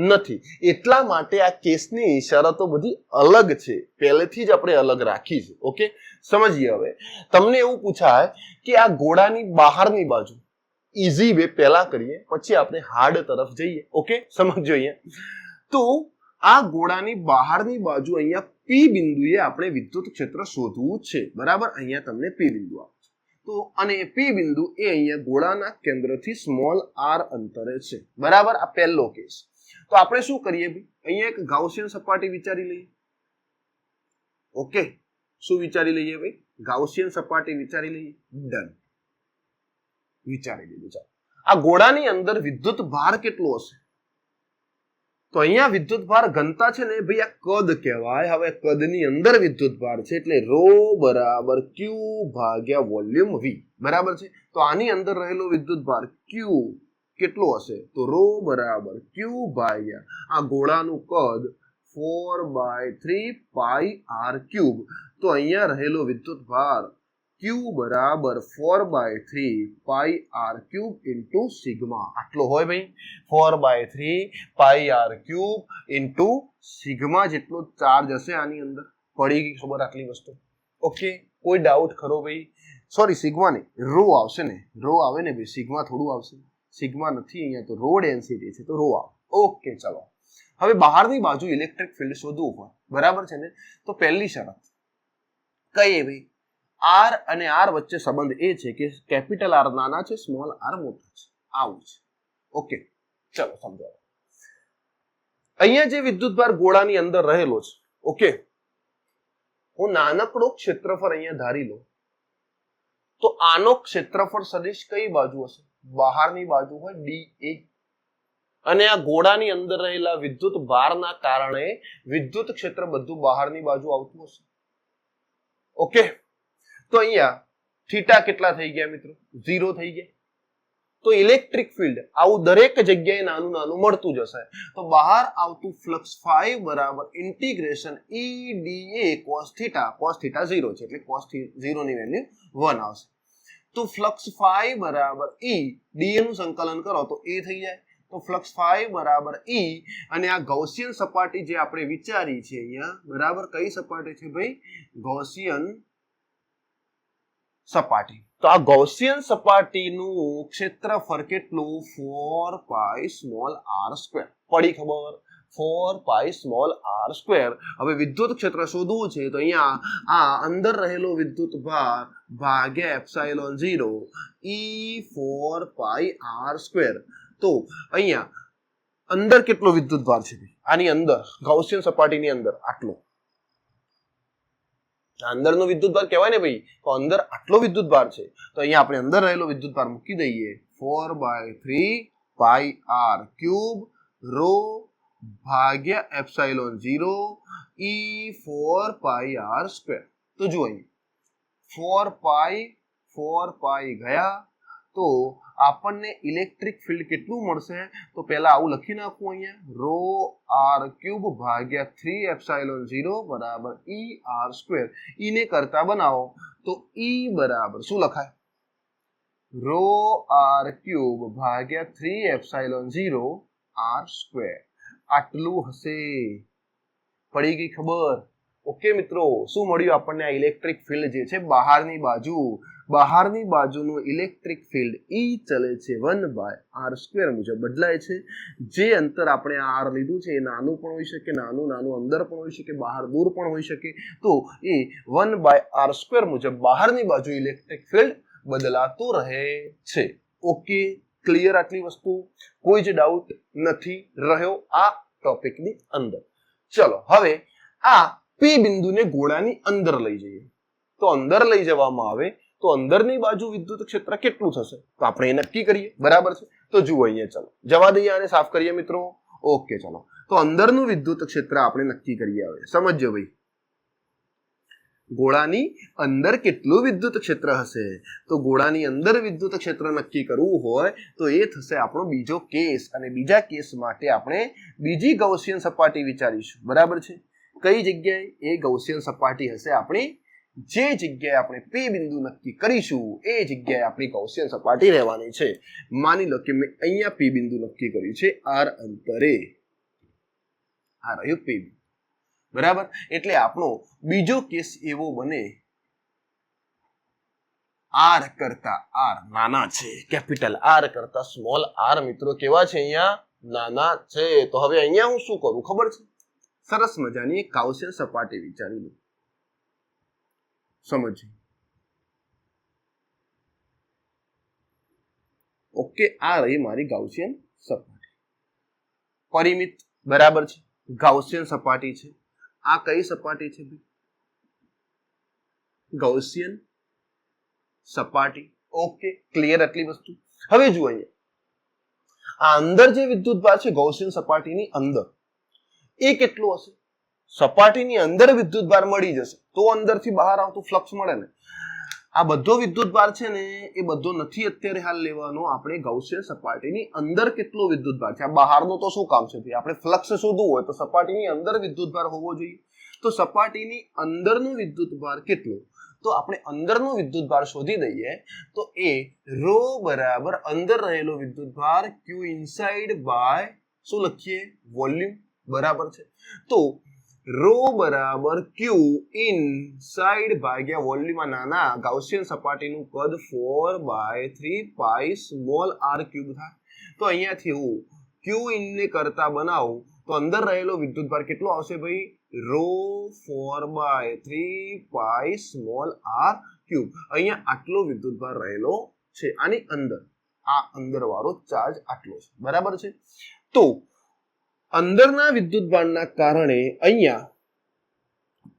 નથી. એટલા માટે આ કેસની શરતો બધી અલગ છે, પહેલેથી જ આપણે અલગ રાખી છે. ઓકે, સમજીએ. હવે તમને એવું પૂછાય કે આ ગોળાની બહારની બાજુ, ઈઝી વે પહેલા કરીએ પછી આપણે હાર્ડ તરફ જઈએ. ઓકે, સમજો અહીંયા. તો આ ગોળાની બહારની બાજુ અહીંયા પી બિંદુએ આપણે વિદ્યુત ક્ષેત્ર શોધવું છે. બરાબર, અહીંયા તમને પી બિંદુ આપે છે. તો અને પી બિંદુ એ અહીંયા ગોળાના કેન્દ્રથી સ્મોલ r અંતરે છે. બરાબર, આ પહેલો કેસ. તો આપણે શું કરીએ ભાઈ? અહીંયા એક ગાઉસિયન સપાટી વિચારી લઈએ. ઓકે, શું વિચારી લઈએ ભાઈ? ગાઉસિયન સપાટી વિચારી લઈએ. ડન, વિચારી લીધું. ચાલો, આ ગોળાની અંદર વિદ્યુત ભાર કેટલો હશે? તો અહીંયા વિદ્યુત ભાર ઘનતા છે ને ભાઈ, આ કદ કહેવાય. હવે કદની અંદર વિદ્યુત ભાર છે એટલે ρ બરાબર q ભાગ્યા વોલ્યુમ v. બરાબર છે. તો આની અંદર રહેલો વિદ્યુત ભાર q કેટલો હશે? તો ρ બરાબર q ભાગ્યા આ ગોળાનું કદ 4/3 પાઈ r ક્યુબ. તો અહીંયા રહેલો વિદ્યુત ભાર q બરાબર 4/3 પાઈ r ક્યુબ ઇન્ટુ સિગ્મા. આટલો હોય ભાઈ, 4/3 પાઈ r ક્યુબ ઇન્ટુ સિગ્મા જેટલો ચાર્જ હશે આની અંદર. પડી ગઈ ખબર આટલી વસ્તુ? ઓકે, કોઈ ડાઉટ ખરો ભાઈ? સોરી, સિગ્મા નહીં, રો આવશે ને. રો આવે ને ભાઈ, સિગ્મા થોડું આવશે. સિગ્મા નથી અહીંયા, તો રો ડેન્સિટી છે તો રો આવે. ઓકે, ચલો. હવે બહારની બાજુ ઇલેક્ટ્રિક ફિલ્ડ શોધવું હોય, બરાબર છે ને, તો પહેલી શરત કઈ ભાઈ? r અને r વચ્ચે સંબંધ એ છે કે કેપિટલ R નાના છે, સ્મોલ r મોટા છે. આવું છે. ઓકે, ચલો સમજાવો. અહીંયા જે વિદ્યુતભાર ગોળાની અંદર રહેલો છે, ઓકે, હું નાનકડો ક્ષેત્રફળ અહીંયા ધારી લો તો આનો ક્ષેત્રફળ સદિશ કઈ બાજુ હશે? બહારની બાજુ હોય, dA. અને આ ગોળાની અંદર રહેલા વિદ્યુત ભારના કારણે વિદ્યુત ક્ષેત્ર બધું બહારની બાજુ આવતું હશે. ઓકે, તો અહીંયા થીટા કેટલા થઈ ગયા મિત્રો? 0 થઈ ગયા. તો ઇલેક્ટ્રિક ફિલ્ડ આવું દરેક જગ્યાએ નાનું નાનું મળતું જશે. તો બહાર આવતું ફ્લક્સ ફાઈ બરાબર integration E dA cos theta. cos theta 0 છે એટલે cos 0 ની વેલ્યુ 1 આવશે. તો ફ્લક્સ ફાઈ બરાબર E dA નું સંકલન કરો તો A થઈ જાય. તો ફ્લક્સ ફાઈ બરાબર E અને આ ગૌસિયન સપાટી જે આપણે વિચારી છે અહીંયા, બરાબર, કઈ સપાટી છે ભાઈ? ગૌસિયન સપાટી. તો આ ગૌસિયન સપાટીનું ક્ષેત્રફળ કેટલું? 4 પાઈ સ્મોલ r સ્ક્વેર. પડી ખબર? 4 પાઈ સ્મોલ r સ્ક્વેર. હવે વિદ્યુત ક્ષેત્ર શોધવું છે તો અહીંયા આ અંદર રહેલો વિદ્યુત ભાર ભાગ્યા epsilon 0 E 4 pi r square. તો અહીંયા અંદર કેટલો વિદ્યુત ભાર છે? આની અંદર ગૌસિયન સપાટીની અંદર આટલો. અંદરનો વિદ્યુત ભાર કહેવાય ને ભાઈ, તો અંદર આટલો વિદ્યુત ભાર છે. તો અહીંયા આપણે અંદર રહેલો વિદ્યુત ભાર મૂકી દઈએ. 4/3 પાઈ r ક્યુબ રો ભાગ્યા epsilon 0 E 4 pi r square. તો જુઓ અહીં 4 પાઈ ગયા તો આપણને ઇલેક્ટ્રિક ફિલ્ડ કેટલું મળશે? તો પહેલા આવું લખી નાખવું અહીંયા રો આર ક્યુબ ભાગ્યા 3 એપ્સાઇલોન 0 બરાબર ઈ આર સ્ક્વેર. ઈ ને કરતા બનાવો તો ઈ બરાબર શું લખાય? રો આર ક્યુબ ભાગ્યા 3 એપ્સાઇલોન 0 આર સ્ક્વેર. આટલું હશે. પડી ગઈ ખબર? ઓકે મિત્રો, શું મળ્યું આપણને? આ ઇલેક્ટ્રિક ફિલ્ડ જે છે બહારની બાજુનું ઇલેક્ટ્રિક ફિલ્ડ ઈ ચલે છે 1/r² મુજબ બદલાય છે. જે અંતર આપણે આર લીધું છે એ નાનું પણ હોઈ શકે, નાનું અંદર પણ હોઈ શકે, બહાર દૂર પણ હોઈ શકે. તો એ 1/r² મુજબ બહારની બાજુ ઇલેક્ટ્રિક ફિલ્ડ બદલાતું રહે છે. Okay, clear? આટલી વસ્તુ કોઈ જ ડાઉટ નથી રહ્યો આ ટોપિકની અંદર. ચલો હવે આ પી બિંદુને ગોળાની અંદર લઈ જઈએ. તો અંદર લઈ જવામાં આવે તો અંદરની બાજુ વિદ્યુત ક્ષેત્ર કેટલું થશે? તો આપણે એ નક્કી કરીએ. બરાબર છે? તો જુઓ અહીંયા, ચલો જવા દઈએ, આને સાફ કરીએ મિત્રો. ઓકે, ચલો તો અંદરનું વિદ્યુત ક્ષેત્ર આપણે નક્કી કરીએ. હવે સમજો ભાઈ, ગોળાની અંદર કેટલું વિદ્યુત ક્ષેત્ર હશે? તો ગોળાની અંદર વિદ્યુત ક્ષેત્ર નક્કી કરવું હોય તો એ થશે આપણો બીજો કેસ. અને બીજા કેસ માટે આપણે બીજી ગૌસિયન સપાટી વિચારીશું. બરાબર છે? કઈ જગ્યાએ? એ ગૌસિયન સપાટી હશે આપણી જે જગ્યાએ આપણે પી બિંદુ નક્કી કરીશું એ જગ્યાએ આપણી ગૌસિયન સપાટી રહેવાની છે. માની લો કે મેં અહીંયા પી બિંદુ નક્કી કર્યું છે આર અંતરે. આ રહ્યું પી બિંદુ. બરાબર? એટલે આપણો બીજો કેસ એવો બને આર કરતા આર નાના છે, કેપિટલ આર કરતા સ્મોલ આર મિત્રો કેવા છે? અહીંયા નાના છે. તો હવે અહીંયા હું શું કરું ખબર છે? સરસ મજાની એક ગૌસિયન સપાટી વિચારી લો. સમજી? ઓકે, આ રહી મારી ગૌસિયન સપાટી. પરિમિત. બરાબર છે? ગૌસિયન સપાટી છે. આ કઈ સપાટી છે? ગૌસિયન સપાટી. ઓકે, ક્લિયર આટલી વસ્તુ? હવે જુઓ અહીંયા, આ અંદર જે વિદ્યુતભાર છે ગૌસિયન સપાટીની અંદર, એ કેટલું હશે? સપાટીની અંદર વિદ્યુતભાર મળી જશે તો અંદરથી બહાર આવતું ફ્લક્સ મળે ને. આ બધો વિદ્યુતભાર છે ને એ બધો નથી અત્યારે હાલ લેવાનો. આપણે ગૌસિયન સપાટીની અંદર કેટલો વિદ્યુતભાર છે, આ બહારનો તો શું કામ છે ભાઈ? આપણે ફ્લક્સ શોધવું હોય તો સપાટીની અંદર વિદ્યુતભાર હોવો જોઈએ. તો સપાટીની અંદરનું વિદ્યુતભાર કેટલું? તો આપણે અંદરનું વિદ્યુતભાર શોધી દઈએ તો એ રો બરાબર અંદર રહેલો વિદ્યુતભાર ક્યુ ઇનસાઇડ બાય શું લખીએ? વોલ્યુમ. બરાબર છે? તો રો બરાબર ક્યુ ઇનસાઇડ ભાગ્યા વોલ્યુમ. નાના ગૌસિયન સપાટીનું કદ 4/3 પાઈ સ્મોલ આર ક્યુબ થાય. તો અહીંયાથી હું ક્યુ ઇન ને કરતા બનાવું તો અંદર રહેલો વિદ્યુતભાર કેટલો આવશે ભાઈ? રો 4/3 પાઈ સ્મોલ આર ક્યુબ. અહીંયા આટલો વિદ્યુતભાર રહેલો છે આની અંદર. આ અંદર વાળો ચાર્જ આટલો છે. બરાબર છે? તો અંદરના વિદ્યુતભારના કારણે અહીંયા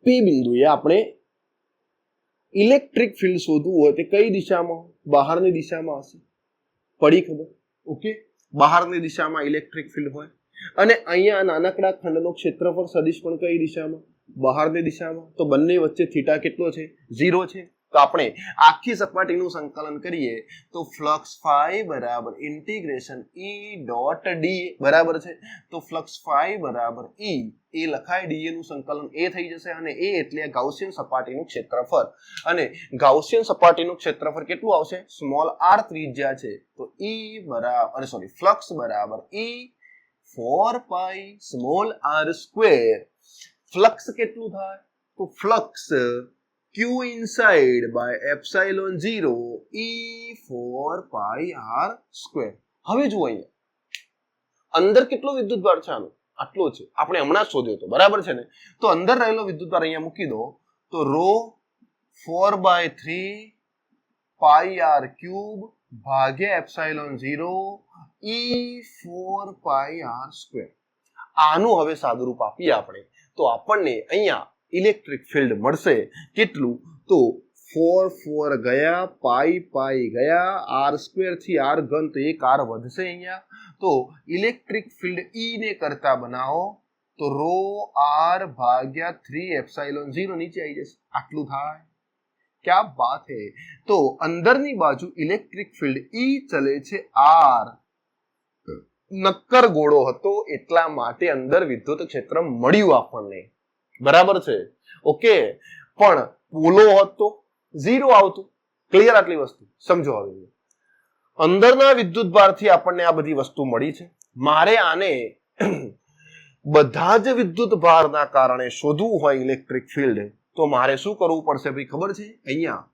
પી બિંદુએ આપણે ઇલેક્ટ્રિક ફિલ્ડ શોધવું હોય તે કઈ દિશામાં? બહારની દિશામાં હશે. પડી ખબર? ઓકે, બહારની દિશામાં ઇલેક્ટ્રિક ફિલ્ડ હોય અને અહીંયા નાનકડા ખંડનો ક્ષેત્રફળ સદિશ પણ કઈ દિશામાં? બહારની દિશામાં. તો બંને વચ્ચે થીટા કેટલો છે? 0 છે. તો આપણે આખી સપાટીનું સંકલન કરીએ તો ફ્લક્સ ફાઈ બરાબર ઇન્ટિગ્રેશન ઈ ડોટ ડી. બરાબર છે? તો ફ્લક્સ ફાઈ બરાબર ઈ એ લખાય, ડીએ નું સંકલન એ થઈ જશે અને એ એટલે ગૌસિયન સપાટીનું ક્ષેત્રફળ. અને ગૌસિયન સપાટીનું ક્ષેત્રફળ કેટલું આવશે? સ્મોલ આર ત્રિજ્યા છે તો ઈ બરાબર ફ્લક્સ બરાબર ઈ 4 પાઈ સ્મોલ આર સ્ક્વેર. ફ્લક્સ કેટલું થાય? તો flux Q inside by epsilon 0 E4 pi r square. હવે જુઓ અહીંયા અંદર કેટલો વિદ્યુતભાર છે? આનો આટલો છે. આપણે હમણાં જ શોધ્યો હતો. બરાબર છે ને? તો અંદર રહેલો વિદ્યુતભાર અહીંયા મૂકી દો તો રો 4/3 પાઈ r ક્યુબ ભાગ્યા એપ્સાઇલોન 0 E4 પાઈ r સ્ક્વેર. આનું હવે સાદુરૂપ આપીએ આપણે તો આપણને અહીંયા ઇલેક્ટ્રિક ફિલ્ડ મળશે કેટલું? તો 4 ગયા, પાઈ ગયા, આર સ્ક્વેર થી આર ઘન તો એક આર વધશે અહીંયા. તો ઇલેક્ટ્રિક ફિલ્ડ ઈ ને કરતા બનાવો તો રો આર ભાગ્યા 3 એપ્સિલોન 0 નીચે આવી જશે. આટલું થાય. क्या बात है. तो અંદરની બાજુ ઇલેક્ટ્રિક ફિલ્ડ ઈ ચલે છે આર. નક્કર ગોળો હતો એટલા માટે અંદર વિદ્યુત ક્ષેત્ર મળ્યું આપણને. બરાબર છે. ઓકે. પણ પોલો હતો 0 આવતું. ક્લિયર આટલી વસ્તુ સમજો. હવે અંદરના વિદ્યુત ભારથી આપણને આ બધી વસ્તુ મળી છે. મારે આને બધા જ વિદ્યુત ભારના કારણે શોધવું હોય ઇલેક્ટ્રિક ફિલ્ડ, તો મારે શું કરવું પડશે ભાઈ ખબર છે? અહીંયા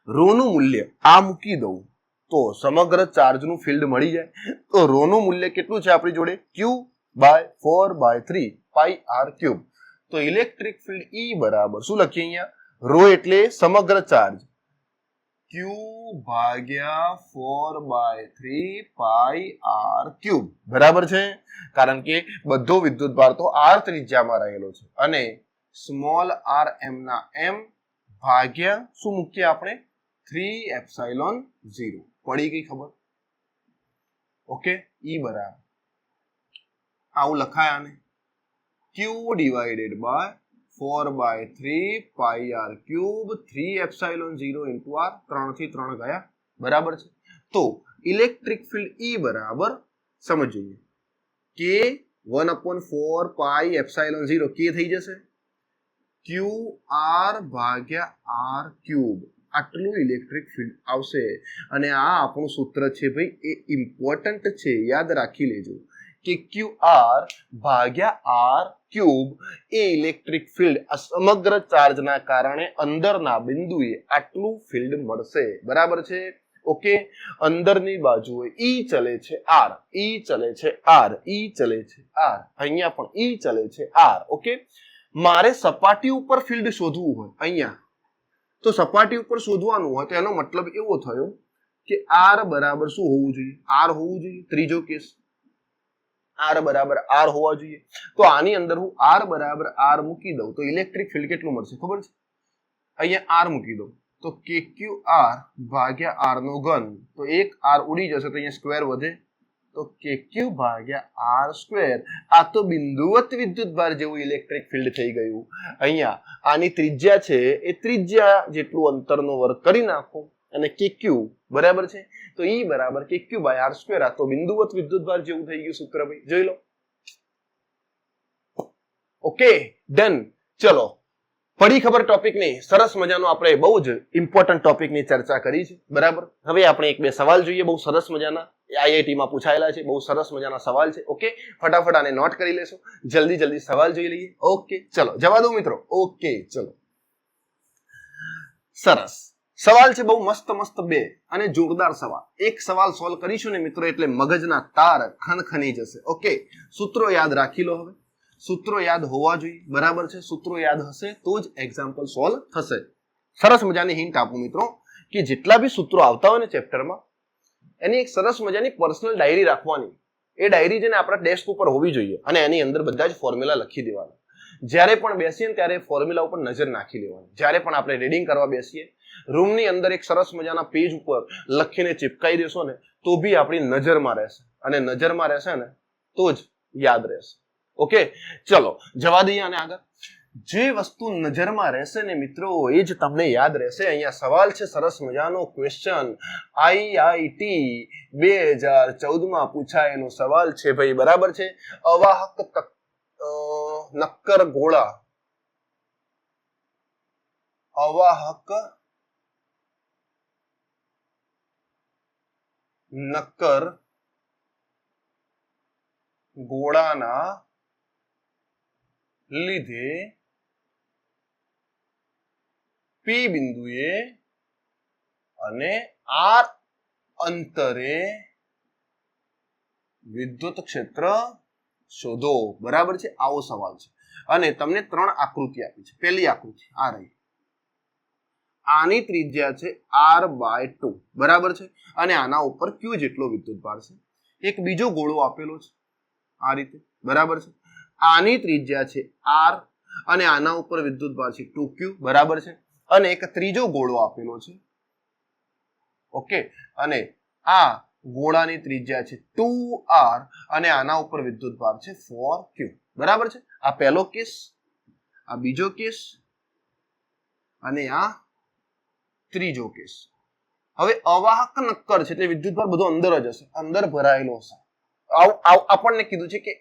રો નું મૂલ્ય આ મૂકી દઉં તો સમગ્ર ચાર્જનું ફિલ્ડ મળી જાય. તો રો નું મૂલ્ય કેટલું છે આપણી જોડે? Q/4/3 pi r cube. તો ઇલેક્ટ્રિક ફિલ્ડ E બરાબર શું લખીએ અહીંયા? રો એટલે સમગ્ર charge, Q/4/3 pi r cube. બરાબર છે. કારણ કે બધો વિદ્યુત ભાર તો r ત્રિજ્યામાં રહેલો છે અને સ્મોલ r m ના m ભાગ્યા શું મૂકીએ આપણે? 3 એપ્સિલોન 0. પડી ગઈ ખબર? ઓકે. E બરાબર આવું લખાય આને Q/4/3 pi r cube 3 epsilon 0 into r. 3 થી 3 ગયા. બરાબર છે. તો ઇલેક્ટ્રિક ફિલ્ડ E બરાબર સમજીએ કે 1/4 પાઈ એપ્સિલોન 0 કે થઈ જશે QR/r ક્યુબ. આટલું ઇલેક્ટ્રિક ફિલ્ડ આવશે. અને આ આપણું સૂત્ર છે ભાઈ, એ ઇમ્પોર્ટન્ટ છે, યાદ રાખી લેજો કે QR/r ક્યુબ એ ઇલેક્ટ્રિક ફિલ્ડ આ સમગ્ર ચાર્જના કારણે અંદરના બિંદુએ આટલું ફિલ્ડ મળશે. બરાબર છે. ઓકે. અંદરની બાજુએ ઈ ચલે છે r, ઈ ચલે છે r, ઈ ચલે છે r, અહીંયા પણ ઈ ચલે છે r. ઓકે. મારે સપાટી ઉપર ફિલ્ડ શોધવું હોય અહીંયા, તો સપાટી ઉપર શોધવાનું હોય તો એનો મતલબ એવો થયો કે r બરાબર શું હોવું જોઈએ? r હોવું જોઈએ. ત્રીજો કેસ r બરાબર r હોવા જોઈએ. તો આની અંદર હું r બરાબર r મૂકી દઉં તો ઇલેક્ટ્રિક ફિલ્ડ કેટલું મળશે ખબર છે? અહીંયા r મૂકી દઉં તો KQ/r નો ઘન. તો એક r ઉડી જશે તો અહીંયા સ્ક્વેર વધે તો KQ/r². આ તો બિંદુવત વિદ્યુત ભાર જેવું ઇલેક્ટ્રિક ફિલ્ડ થઈ ગયું. અહીંયા આની ત્રિજ્યા છે એ ત્રિજ્યા જેટલું અંતરનો વર્ગ કરી નાખો અને KQ બરાબર છે તો E બરાબર KQ/r². આ તો બિંદુવત વિદ્યુત ભાર જેવું થઈ ગયું સૂત્ર ભાઈ. જોઈ લો. Okay done. ચલો પડી ખબર ટોપિકની. સરસ મજાનો આપણે બહુ જ ઇમ્પોર્ટન્ટ ટોપિકની ચર્ચા કરી છે. બરાબર. હવે આપણે એક બે સવાલ જોઈએ બહુ સરસ મજાના, આઈઆઈટી માં પૂછાયેલા છે. બહુ સરસ મજાના સવાલ છે. ઓકે. ફટાફટ આને નોટ કરી લેશો. જલ્દી સવાલ જોઈ લઈએ. ઓકે ચલો જવા દો મિત્રો. ઓકે ચલો સરસ સવાલ છે બહુ મસ્ત બે અને જોરદાર સવાલ. એક સવાલ સોલ્વ કરીશું ને મિત્રો એટલે મગજના તાર ખનખની જશે. ઓકે. સૂત્રો યાદ રાખી લો. હવે સૂત્રો યાદ હોવા જોઈએ. બરાબર છે. સૂત્રો યાદ હશે તો જ એક્ઝામ્પલ સોલ્વ થશે. સરસ મજાની હિન્ટ આપું મિત્રો કે જેટલા બી સૂત્રો આવતા હોય ને ચેપ્ટરમાં એની એક સરસ મજાની પર્સનલ ડાયરી રાખવાની. એ ડાયરી છે ને આપણા ડેસ્ક ઉપર હોવી જોઈએ અને એની અંદર બધા જ ફોર્મ્યુલા લખી દેવાના. જ્યારે પણ બેસીએ ને ત્યારે ફોર્મ્યુલા ઉપર નજર નાખી લેવાની. જ્યારે પણ આપણે રીડિંગ કરવા બેસીએ રૂમની અંદર એક સરસ મજાના પેજ ઉપર લખીને ચિપકાઈ દેશો ને તો બી આપણી નજરમાં રહેશે અને નજરમાં રહેશે ને તો જ યાદ રહેશે. ઓકે ચલો જવા દઈએ આને આગળ. જે વસ્તુ નજરમાં રહેશે ને મિત્રો એ જ તમને યાદ રહેશે. અહીંયા સવાલ છે સરસ મજાનો ક્વેશ્ચન IIT 2014 માં પૂછાયેલો સવાલ છે ભાઈ. બરાબર છે. અવાહક નક્કર ગોળા, અવાહક નક્કર ગોળાના લીધે P બિંદુએ અને R અંતરે વિદ્યુત ક્ષેત્ર શોધો. બરાબર છે. આવો સવાલ છે અને તમને 3 આકૃતિ આપી છે. પહેલી આકૃતિ આ રહી. આની ત્રિજ્યા છે r/2. બરાબર છે. અને આના ઉપર Q જેટલો વિદ્યુત ભાર છે. એક બીજો ગોળો આપેલો છે આ રીતે. બરાબર છે. આની ત્રિજ્યા છે r અને આના ઉપર વિદ્યુત ભાર છે 2Q. બરાબર છે. અને એક ત્રીજો ગોળો આપેલો છે. ઓકે. અને આ ગોળાની ત્રિજ્યા છે 2r અને આના ઉપર વિદ્યુત ભાર છે 4Q. બરાબર છે. આ પહેલો કેસ, આ બીજો કેસ અને આ ત્રીજો કેસ. હવે અવાહક નક્કર છે એટલે વિદ્યુતભાર બધો અંદર જ હશે, અંદર ભરાયેલો હશે. આપણને કીધું છે કે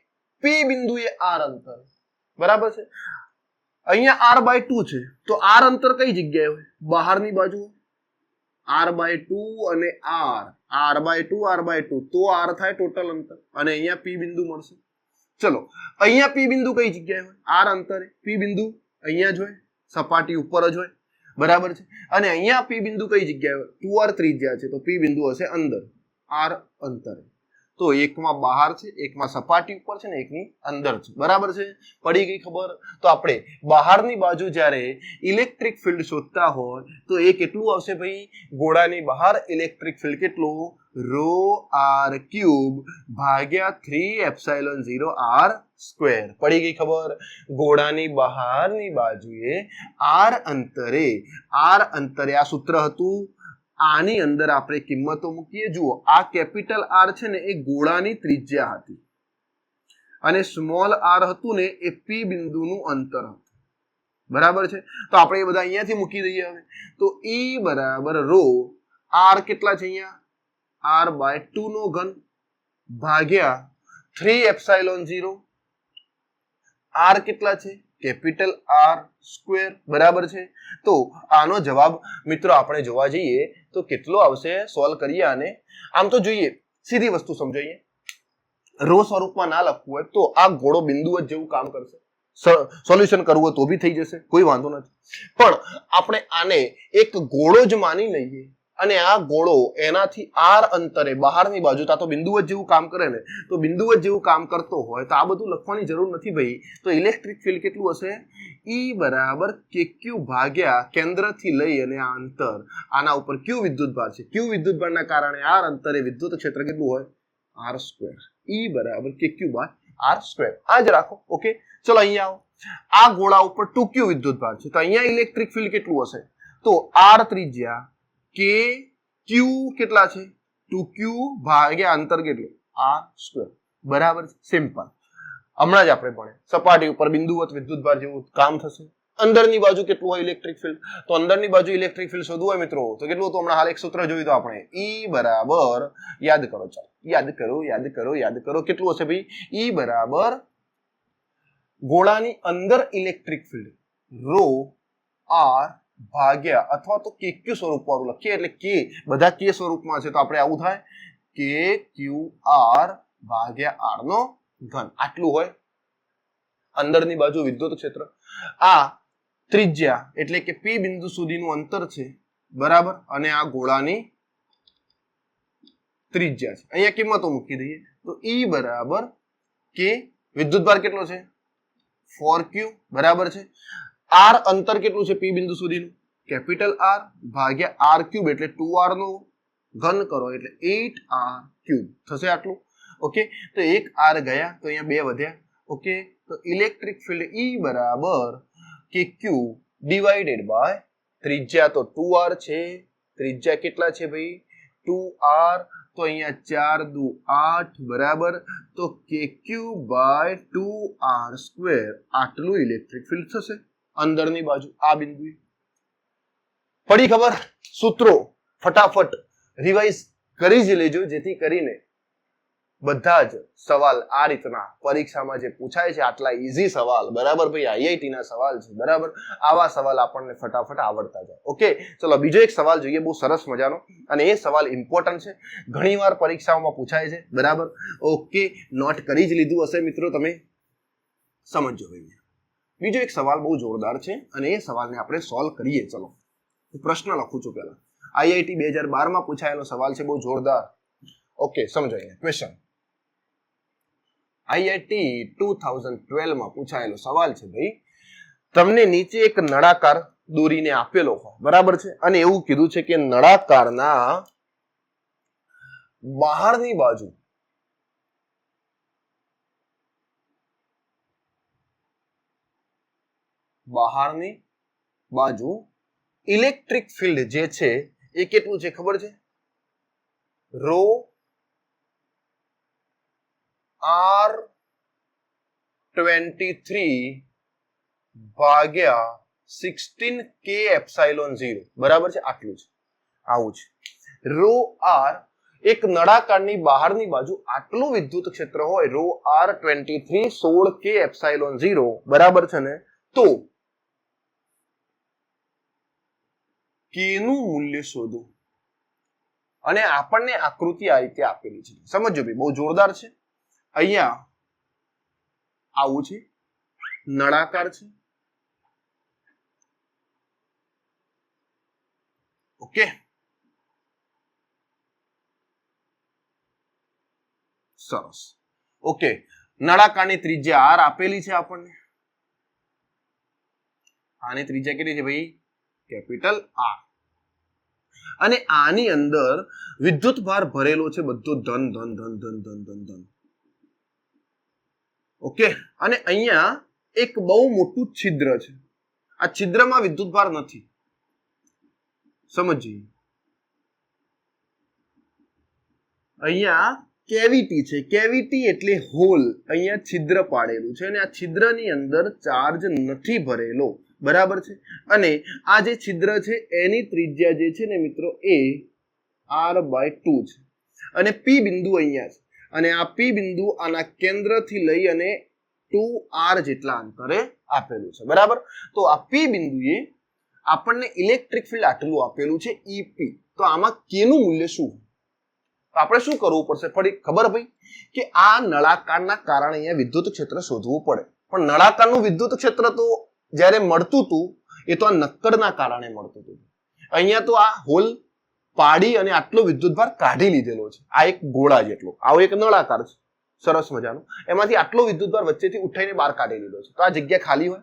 પી બિંદુએ આર અંતર, બરાબર છે. અહીંયા r બાય 2 છે તો r અંતર કઈ જગ્યાએ હોય? બહારની બાજુ. r બાય 2 અને r બાય 2 તો r થાય ટોટલ અંતર અને અહીંયા p બિંદુ મળશે. ચલો અહીંયા p બિંદુ કઈ જગ્યાએ હોય? r અંતરે. p બિંદુ અહીંયા જ હોય, સપાટી ઉપર જ હોય, બરાબર છે. અને અહીંયા p બિંદુ કઈ જગ્યાએ હોય? 2r ત્રિજ્યા છે તો p બિંદુ હશે અંદર, r અંતરે. તો એકમાં બહાર છે, એકમાં સપાટી ઉપર છે ને એકની અંદર છે, બરાબર છે. પડી ગઈ ખબર? તો આપણે બહારની બાજુ જ્યારે ઇલેક્ટ્રિક ફિલ્ડ શોધતા હોય તો એ કેટલું આવશે ભાઈ? ગોળાની બહાર ઇલેક્ટ્રિક ફિલ્ડ કેટલું? રો આર ક્યુબ ભાગ્યા 3 એપ્સિલોન 0 r સ્ક્વેર. પડી ગઈ ખબર? ગોળાની બહારની બાજુએ r અંતરે આ સૂત્ર હતું. આની અંદર આપણે કિંમતો મૂકીએ. જુઓ આ કેપિટલ R છે ને એ ગોળાની ત્રિજ્યા હતી અને સ્મોલ r હતું ને એ p બિંદુનું અંતર હતું, બરાબર છે. તો આપણે એ બધા અહીંયાથી મૂકી દઈએ. હવે તો E બરાબર રો r કેટલા છે અહીંયા? r બાય 2 નો ઘન ભાગ્યા 3 એપ્સિલોન 0 r કેટલા છે? કેપિટલ R સ્ક્વેર, બરાબર છે. તો આનો જવાબ મિત્રો આપણે જોવા જઈએ તો કેટલો આવશે? સોલ્વ કરીએ આને. આમ તો જોઈએ સીધી વસ્તુ સમજાઈએ. રો સ્વરૂપમાં ના લખવું હોય તો આ ગોળો બિંદુ જ જેવું કામ કરશે. સોલ્યુશન કરવું હોય તો બી થઈ જશે, કોઈ વાંધો નથી. પણ આપણે આને એક ગોળો જ માની લઈએ અને આ ગોળો એનાથી r અંતરે બહારની બાજુ તા તો બિંદુ જ જેવું કામ કરે ને, તો બિંદુ જ જેવું કામ કરતો હોય તો આ બધું લખવાની જરૂર નથી ભાઈ. તો ઇલેક્ટ્રિક ફિલ્ડ કેટલું હશે? E બરાબર kq ભાગ્યા કેન્દ્રથી લઈ અને આ અંતર, આના ઉપર q વિદ્યુતભાર છે, q વિદ્યુતભારના કારણે r અંતરે વિદ્યુત ક્ષેત્ર કેટલું હોય? r square. E બરાબર kq બાય r સ્ક્વેર. આ જ રાખો. ઓકે, ચલો અહીંયા આવો. આ ગોળા ઉપર 2q વિદ્યુતભાર છે તો અહીંયા ઇલેક્ટ્રિક ફિલ્ડ કેટલું હશે? તો r ત્રિજ્યા કે ક્યુ કેટલા છે? 2q ભાગ્યા અંતર કેટલું? r સ્ક્વેર, બરાબર. સિમ્પલ. હમણાં જ આપણે ભણ્યા સપાટી ઉપર બિંદુવત વિદ્યુતભાર જેવું કામ થશે. અંદરની બાજુ કેટલું હોય ઇલેક્ટ્રિક ફિલ્ડ? તો અંદરની બાજુ ઇલેક્ટ્રિક ફિલ્ડ શોધવું હોય મિત્રો તો કેટલું હતું? હમણાં હાલ એક સૂત્ર જોયું તો આપણે E બરાબર, યાદ કરો, ચાલો યાદ કરો કેટલું હશે ભાઈ? E બરાબર ગોળાની અંદર ઇલેક્ટ્રિક ફિલ્ડ રો r ભાગ્યા અથવા તો KQ સ્વરૂપ વાળું લખીએ એટલે કે બધા K સ્વરૂપમાં છે તો આપણે આવું થાય KQR ભાગ્યા R નો ઘન. આટલું હોય અંદરની બાજુ વિદ્યુત ક્ષેત્ર. આ ત્રિજ્યા એટલે કે P બિંદુ સુધીનું અંતર છે, બરાબર. અને આ ગોળાની ત્રિજ્યા છે. અહીંયા કિંમતો મૂકી દઈએ તો E બરાબર K વિદ્યુતભાર કેટલો છે? 4Q, બરાબર છે. r અંતર કેટલું છે P બિંદુ સુધીનું? કેપિટલ R ભાગ્યા r ક્યુબ એટલે 2r નો ઘન કરો એટલે 8r ક્યુબ થશે. આટલું. ઓકે, તો એક r ગયા તો અહીંયા બે વધ્યા. ઓકે, તો ઇલેક્ટ્રિક ફિલ્ડ E બરાબર kq ડિવાઇડેડ બાય ત્રિજ્યા તો 2r છે, ત્રિજ્યા કેટલા છે ભાઈ? 2r. તો અહીંયા 4 દુ 8, બરાબર. તો kq બાય 2r સ્ક્વેર આટલું ઇલેક્ટ્રિક ફિલ્ડ થશે અંદરની બાજુ આ બિંદુએ. પડી ખબર? સૂત્રો ફટાફટ રિવાઇઝ કરી જ લેજો જેથી કરીને બધા જ સવાલ આ રીતના પરીક્ષામાં જે પૂછાય છે આટલા ઈઝી સવાલ, બરાબર ભાઈ, આઈઆઈટી ના સવાલ છે, બરાબર. આવા સવાલ આપણને ફટાફટ આવડતા જાય. ઓકે, ચલો બીજો એક સવાલ જોઈએ બહુ સરસ મજાનો અને એ સવાલ ઇમ્પોર્ટન્ટ છે, ઘણીવાર પરીક્ષાઓમાં પૂછાય છે, બરાબર. ઓકે, નોટ કરી જ લીધું હશે મિત્રો તમે, સમજો ભાઈ. બીજો એક સવાલ બહુ જોરદાર છે અને એ સવાલને આપણે સોલ્વ કરીએ. ચલો પ્રશ્ન લખું છું પહેલા. આઈઆઈટી 2012 માં પૂછાયેલો સવાલ છે, બહુ જોરદાર. ઓકે, સમજો અહીંયા ક્વેશ્ચન. આઈઆઈટી 2012 માં પૂછાયેલો સવાલ છે ભાઈ. તમને નીચે એક નળાકાર દોરીને આપેલો હોય, બરાબર છે, અને એવું કીધું છે કે નળાકારના બહારની બાજુ ઇલેક્ટ્રિક ફિલ્ડ જે છે એ કેટલું છે ખબર છે? રો r 23 ભાગ્યા 16 k એપ્સાઇલોન 0 બરાબર છે, આટલું છે, આવું છે. રો આર એક નળાકારની બહારની બાજુ આટલું વિદ્યુત ક્ષેત્ર હોય, રો આર 23 16 k એપ્સાઇલોન 0 બરાબર છે ને, તો k નું મૂલ્ય શોધો. અને આપણને આકૃતિ આ રીતે આપેલી છે, સમજો ભાઈ, બહુ જોરદાર છે. અહીંયા આવું છે, નળાકાર છે, ઓકે. સરસ, ઓકે. નળાકારની ત્રિજ્યા r આપેલી છે આપણને. આની ત્રિજ્યા કેટલી છે ભાઈ? Capital R. અને આની અંદર વિદ્યુત ભાર ભરેલો છે બધો ધન ધન ધન ધન ધન ધન ધન, ઓકે. અને અહીંયા એક બહુ મોટું છિદ્ર છે, આ છિદ્રમાં વિદ્યુત ભાર નથી, સમજીએ. અહીંયા કેવિટી છે, કેવિટી એટલે હોલ, અહીંયા છિદ્ર પાડેલું છે અને આ છિદ્રની અંદર ચાર્જ નથી ભરેલો, બરાબર છે. અને આ જે છિદ્ર છે એની ત્રિજ્યા જે છે ને મિત્રો એ r/2 છે અને p બિંદુ અહીંયા છે અને આ p બિંદુ આના કેન્દ્રથી લઈ અને 2r જેટલા અંતરે આપેલું છે, બરાબર. તો આ p બિંદુએ આપણને ઇલેક્ટ્રિક ફિલ્ડ આટલું આપેલું છે EP. તો આમાં k નું મૂલ્ય શું? તો આપણે શું કરવું પડશે? ફરી ખબર ભાઈ કે આ નળાકારના કારણે અહીંયા વિદ્યુત ક્ષેત્ર શોધવું પડે, પણ નળાકારનું વિદ્યુત ક્ષેત્ર તો જ્યારે મળતું હતું એ તો આ નક્કરના કારણે મળતું હતું. અહીંયા તો આ હોલ પાડી અને આટલો વિદ્યુતભાર કાઢી લીધેલો છે, આ એક ગોળા જેટલો, આવો એક નળાકાર છે સરસ મજાનો, એમાંથી આટલો વિદ્યુતભાર વચ્ચેથી ઉઠાઈને બહાર કાઢી લીધો છે. તો આ જગ્યા ખાલી હોય.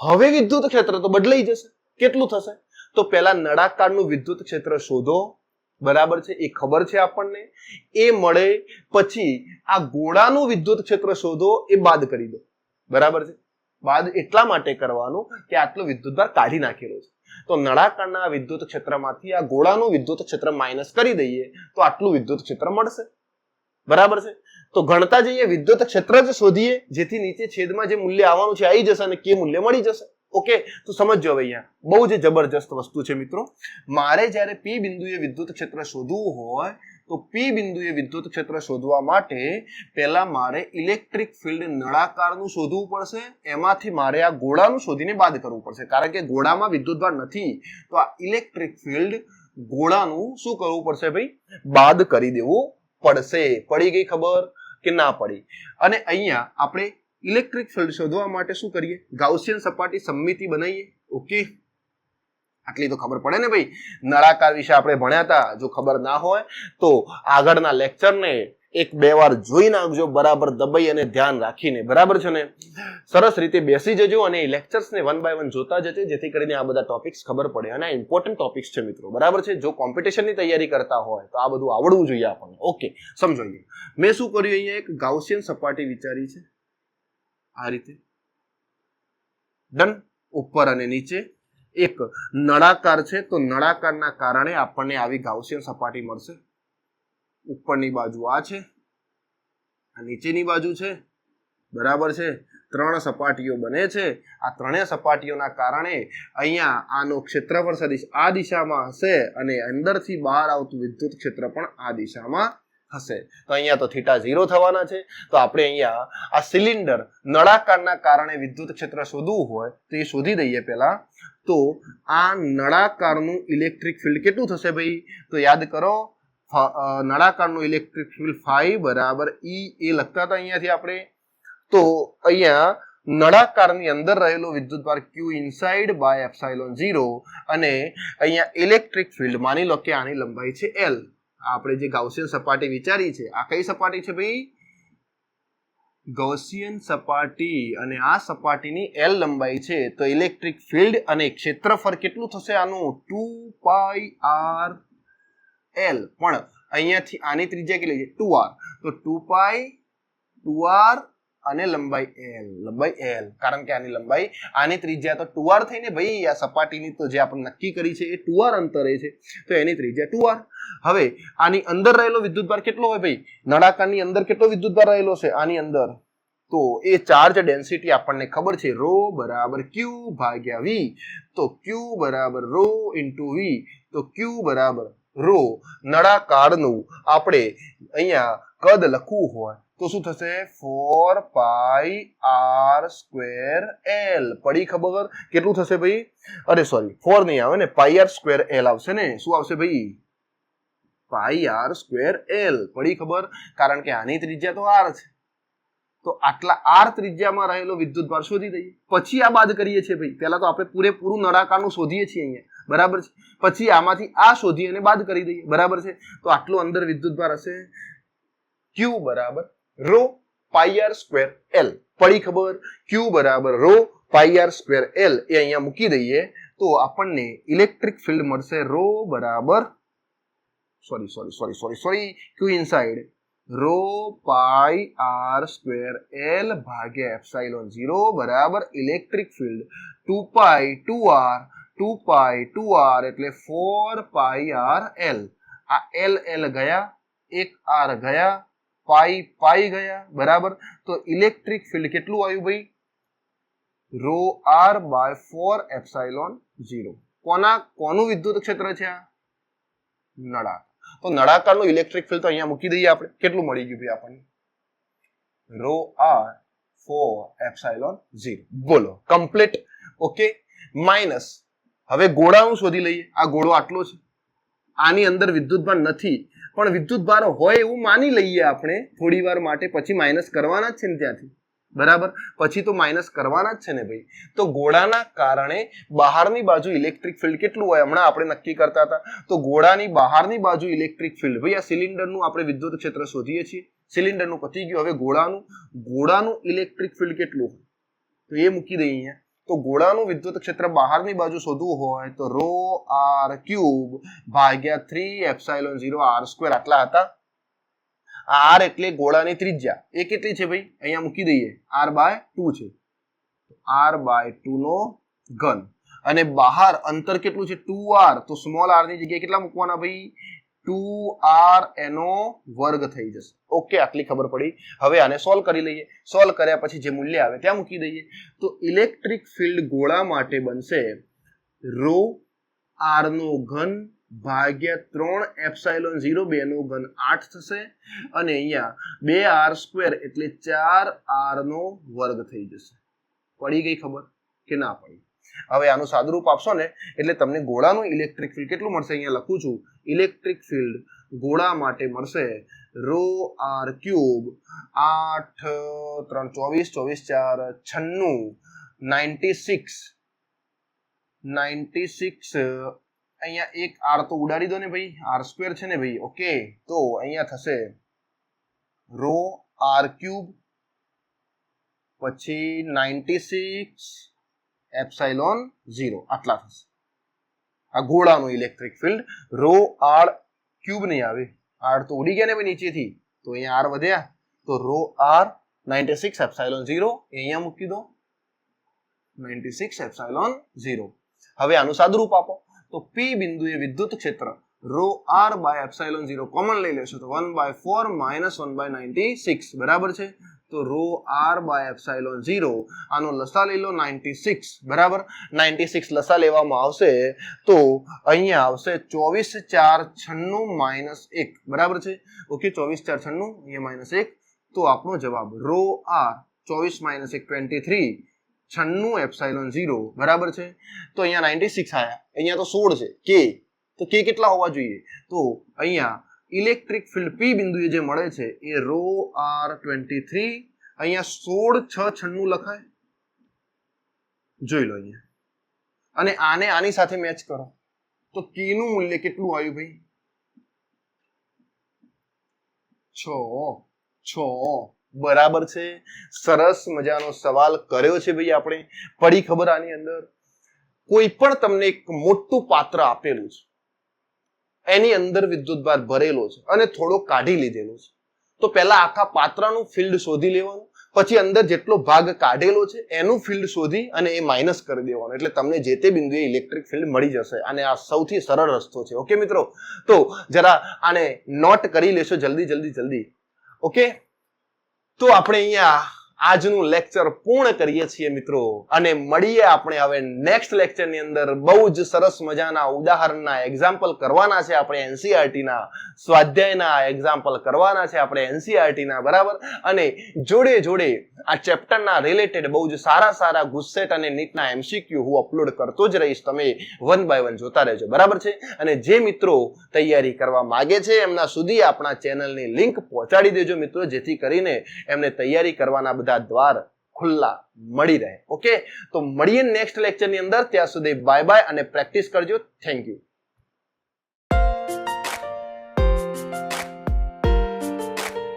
હવે વિદ્યુત ક્ષેત્ર તો બદલાઈ જશે. કેટલું થશે? તો પહેલા નળાકારનું વિદ્યુત ક્ષેત્ર શોધો, બરાબર છે, એ ખબર છે આપણને. એ મળે પછી આ ગોળાનું વિદ્યુત ક્ષેત્ર શોધો, એ બાદ કરી દો, બરાબર છે. બાદ એટલા માટે કરવાનું કે આટલો વિદ્યુતભાર કાઢી નાખેલો છે. તો નળાકારના વિદ્યુત ક્ષેત્રમાંથી આ ગોળાનું વિદ્યુત ક્ષેત્ર માઇનસ કરી દઈએ તો આટલું વિદ્યુત ક્ષેત્ર મળશે, બરાબર છે. તો ગણતા જઈએ, વિદ્યુત ક્ષેત્ર જ શોધીએ, જેથી નીચે છેદમાં જે મૂલ્ય આવવાનું છે આવી જશે અને કે મૂલ્ય મળી જશે, ઓકે. તો સમજો હવે અહીંયા બહુ જ જબરજસ્ત વસ્તુ છે મિત્રો. મારે જ્યારે p બિંદુએ વિદ્યુત ક્ષેત્ર શોધવું હોય તો p બિંદુએ વિદ્યુત ક્ષેત્ર શોધવા માટે પહેલા મારે ઇલેક્ટ્રિક ફિલ્ડ નળાકારનું શોધવું પડશે, એમાંથી મારે આ ગોળાનું શોધીને બાદ કરવું પડશે, કારણ કે ગોળામાં વિદ્યુતભાર નથી. તો આ ઇલેક્ટ્રિક ફિલ્ડ ગોળાનું શું કરવું પડશે ભાઈ? બાદ કરી દેવું પડશે. પડી ગઈ ખબર કે ના પડી? અને અહીંયા આપણે ઇલેક્ટ્રિક ફિલ્ડ શોધવા માટે શું કરીએ? ગાઉસિયન સપાટી સમમિતિ બનાવીએ, ઓકે. આટલી તો ખબર પડે ને ભાઈ, નળાકાર વિશે આપણે ભણ્યા હતા. જો ખબર ના હોય તો આગળના લેક્ચરને 1-2 વાર જોઈ નાખજો, બરાબર દબાઈ અને ધ્યાન રાખીને, બરાબર છે ને. સરસ રીતે બેસી જજો અને લેક્ચર્સને 1 by 1 જોતા જજો, જેથી કરીને આ બધા ટોપિક્સ ખબર પડે. અને આ ઇમ્પોર્ટન્ટ ટોપિક્સ છે મિત્રો, બરાબર છે. જો કોમ્પિટિશનની તૈયારી કરતા હોય તો આ બધું આવડવું જોઈએ આપણને, ઓકે. સમજો. મેં શું કર્યું? અહીંયા એક ગાઉસિયન સપાટી વિચારી છે આ રીતે, ડન. ઉપર અને નીચે એક નળાકાર છે, તો નળાકારના કારણે આપણને આવી ગાઉસિયન સપાટી મળશે. ઉપરની બાજુ આ છે, આ નીચેની બાજુ છે, બરાબર છે. 3 સપાટીઓ બને છે. આ 3 સપાટીઓના કારણે અહીંયા આનું ક્ષેત્રફળ સદિશ આ દિશામાં હશે અને અંદરથી બહાર આવતું વિદ્યુત ક્ષેત્ર પણ આ દિશામાં હશે. તો અહીંયા તો θ 0 થવાના છે. તો આપણે અહીંયા આ સિલિન્ડર નળાકારના કારણે વિદ્યુત ક્ષેત્ર શોધવું હોય તો એ શોધી દઈએ પહેલા. તો આ નળાકારનું ઇલેક્ટ્રિક ફિલ્ડ કેટલું થશે ભાઈ? તો યાદ કરો, નળાકારનું ઇલેક્ટ્રિક ફિલ્ડ phi બરાબર E એ લખતા હતા અહીંયાથી આપણે. તો અહીંયા નળાકારની અંદર રહેલો વિદ્યુતભાર Q ઇનસાઇડ બાય એપ્સાઇલોન 0 અને અહીંયા ઇલેક્ટ્રિક ફિલ્ડ માની લો કે આની લંબાઈ છે L. આપણે જે ગાઉસિયન સપાટી વિચારી છે, આ કઈ સપાટી છે ભાઈ? ગાઉસિયન સપાટી. અને આ સપાટીની L લંબાઈ છે. તો ઇલેક્ટ્રિક ફિલ્ડ અને ક્ષેત્રફળ કેટલું થશે આનું? 2πr L. પણ અહીંયાથી આની ત્રિજ્યા કેટલી છે? 2r. તો 2π અને લંબાઈ L, લંબાઈ L, કારણ કે આની લંબાઈ, આની ત્રિજ્યા તો 2r થઈને ભાઈ. આ સપાટીની તો જે આપણે નક્કી કરી છે એ 2r અંતરે છે, તો એની ત્રિજ્યા 2r. હવે આની અંદર રહેલો વિદ્યુતભાર કેટલો હોય ભાઈ? નળાકારની અંદર કેટલો વિદ્યુતભાર રહેલો છે આની અંદર? તો એ ચાર્જ ડેન્સિટી આપણને ખબર છે રો બરાબર ક્યુ ભાગ્યા વી. તો ક્યુ બરાબર રો ઇન્ટુ વી. તો ક્યુ બરાબર રો. નળાકારનું આપણે અહીંયા કદ લખવું હોય તો શું થશે 4πr²L. પડી ખબર કેટલું થશે ભાઈ? અરે સોરી 4 નહીં આવે ને, πr²L આવશે ને. શું આવશે ભાઈ? πr²L. પડી ખબર? કારણ કે આની ત્રિજ્યા તો r છે, તો આટલા r ત્રિજ્યામાં રહેલો વિદ્યુતભાર શોધી દઈએ. પછી આ બાદ કરીએ છીએ ભાઈ. પહેલા તો આપણે પૂરેપૂરું નળાકારનું શોધીએ છીએ અહીંયા, બરાબર છે. પછી આમાંથી આ શોધી અને બાદ કરી દઈએ, બરાબર છે. તો આટલું અંદર વિદ્યુતભાર હશે q બરાબર રો πr²L. પડી ખબર? q બરાબર રો πr²L એ અહીંયા મૂકી દઈએ તો આપણને ઇલેક્ટ્રિક ફિલ્ડ મળશે રો બરાબર sorry q inside rho πr²L ભાગ્યા એપ્સાઇલોન 0 બરાબર ઇલેક્ટ્રિક ફિલ્ડ 2π 2r એટલે 4πrL. આ L ગયા, એક r ગયા, પાઈ ગયા, બરાબર. તો ઇલેક્ટ્રિક ફિલ્ડ કેટલું આવ્યું ભાઈ? Rho r by 4 epsilon 0. કોનું વિદ્યુત ક્ષેત્ર છે આ? નળાકાર. તો નળાકારનું ઇલેક્ટ્રિક ફિલ્ડ તો અહીંયા મૂકી દઈએ આપણે. કેટલું મળી ગયું ભાઈ આપણને? Rho r 4 epsilon 0. બોલો કમ્પ્લીટ. ઓકે. માઇનસ હવે ગોળાનું શોધી લઈએ. આ ગોળો આટલો છે, આની અંદર વિદ્યુતભાર નથી, પણ વિદ્યુતભાર હોય એવું માની લઈએ આપણે થોડી વાર માટે. પછી માઇનસ કરવાના જ છે ને ત્યાંથી, બરાબર. પછી તો માઇનસ કરવાના જ છે ને ભાઈ. તો ગોળાના કારણે બહારની બાજુ ઇલેક્ટ્રિક ફિલ્ડ કેટલું હોય હમણાં આપણે નક્કી કરતા હતા. તો ગોળાની બહારની બાજુ ઇલેક્ટ્રિક ફિલ્ડ, ભાઈ આ સિલિન્ડરનું આપણે વિદ્યુત ક્ષેત્ર શોધીએ છીએ. સિલિન્ડરનું પતી ગયું. હવે ગોળાનું ઇલેક્ટ્રિક ફિલ્ડ કેટલું હોય તો એ મૂકી દઈએ અહીંયા. તો ગોળાનું વિદ્યુત ક્ષેત્ર બહારની બાજુ શોધવું હોય તો રો r³ ભાગ્યા 3 એપ્સાઇલોન 0 r². આટલા હતા. r એટલે ગોળાની ત્રિજ્યા. એ કેટલી છે ભાઈ? અહીંયા મૂકી દઈએ r/2 છે. r/2 નો ઘન. અને બહાર અંતર કેટલું છે? 2r. તો સ્મોલ r ની જગ્યાએ કેટલા મૂકવાના ભાઈ? 2r એનો વર્ગ થઈ જશે. ઓકે, આટલી ખબર પડી. હવે આને સોલ્વ કરી લઈએ. સોલ્વ કર્યા પછી જે મૂલ્ય આવે ત્યાં મૂકી દઈએ. તો ઇલેક્ટ્રિક ફિલ્ડ ગોળા માટે બનશે રો r નો ઘન ભાગ્યા 3 એપ્સાઇલોન 0 2 નો ઘન 8 થશે. અને અહીંયા 2r² એટલે 4r નો વર્ગ થઈ જશે. પડી ગઈ ખબર કે ના પડી? હવે આનું સાદુરૂપ આપશો ને એટલે તમને ગોળાનું ઇલેક્ટ્રિક ફિલ્ડ કેટલું મળશે? અહીંયા લખું છું. ઇલેક્ટ્રિક ફિલ્ડ ગોળા માટે મળશે રો r³ 8 3 24 24 4 96 અહીંયા એક r તો ઉડાડી દો ને ભાઈ, r² છે ને ભાઈ. ઓકે, તો અહીંયા થશે રો r³ પછી 96 એપ્સાઇલોન 0 આટલા થશે. આ ગોળાનું ઇલેક્ટ્રિક ફિલ્ડ રો r³ નહીં આવે, r તો ઉડી ગયા ને ભાઈ નીચેથી, તો અહીંયા r વધ્યા. તો રો r 96 એપ્સાઇલોન 0 અહીંયા મૂકી દો, 96 એપ્સાઇલોન 0. હવે આનું સાદુરૂપ આપો તો p બિંદુએ વિદ્યુત ક્ષેત્ર rho r by epsilon 0 common લઈ લેશો તો 1/4 માઇનસ 1/96 બરાબર છે. તો રો r બાય એપ્સાઇલોન 0 આનો લસા લઈ લો 96 બરાબર. 96 લસા લેવામાં આવશે તો અહીંયા આવશે 24 4 96 માઇનસ 1 બરાબર છે. ઓકે, 24 4 96 અહીંયા માઇનસ 1. તો આપણો જવાબ રો r 24 માઇનસ 1 23 96 એપ્સાઇલોન 0 બરાબર છે. તો અહીંયા 96 આયા, અહીંયા તો 16 છે કે, તો કે કેટલા હોવા જોઈએ? તો અહીંયા ઇલેક્ટ્રિક ફિલ્ડ p બિંદુએ જે મળે છે એ રો r 23 અહીંયા 16 6 96 લખાય. જોઈ લો અહીંયા. અને આને આની સાથે મેચ કરો તો k નું મૂલ્ય કેટલું આવ્યું ભાઈ? 6 બરાબર છે. સરસ મજાનો સવાલ કર્યો છે ભાઈ આપણે. પડી ખબર આની અંદર? કોઈ પણ તમને એક મોટું પાત્ર આપેલું છે, એની અંદર વિદ્યુતભાર ભરેલો છે અને થોડો કાઢી લીધેલો છે. તો પહેલા આખા પાત્રનું ફિલ્ડ શોધી લેવાનું, પછી અંદર જેટલો ભાગ કાઢેલો છે એનું ફિલ્ડ શોધી અને એ માઇનસ કરી દેવાનું, એટલે તમને જે તે બિંદુએ ઇલેક્ટ્રિક ફિલ્ડ મળી જશે. અને આ સૌથી સરળ રસ્તો છે. ઓકે મિત્રો, તો જરા આને નોટ કરી લેશો જલ્દી. ઓકે, તો આપણે અહીંયા આજનું લેક્ચર પૂર્ણ કરીએ છીએ મિત્રો, અને મળીએ આપણે હવે નેક્સ્ટ લેક્ચરની અંદર. બહુ જ સરસ મજાના ઉદાહરણના એક્ઝામ્પલ કરવાના છે આપણે, એનસીઈઆરટી ના સ્વાધ્યાયના એક્ઝામ્પલ કરવાના છે આપણે એનસીઈઆરટી ના, બરાબર. અને જોડે જોડે આ ચેપ્ટરના રિલેટેડ બહુ જ સારા ગુસ્સેટ અને નીટના એમસીક્યુ હું અપલોડ કરતો જ રહીશ. તમે 1 by 1 જોતા રહેજો, બરાબર છે. અને જે મિત્રો તૈયારી કરવા માંગે છે એમના સુધી આપણા ચેનલની લિંક પહોંચાડી દેજો મિત્રો, જેથી કરીને એમને તૈયારી કરવાના બધા દ્વાર ખુલ્લા મળી રહે. ઓકે, તો મળીએ નેક્સ્ટ લેક્ચરની અંદર. ત્યાં સુધી બાય બાય અને પ્રેક્ટિસ કરજો. Thank you.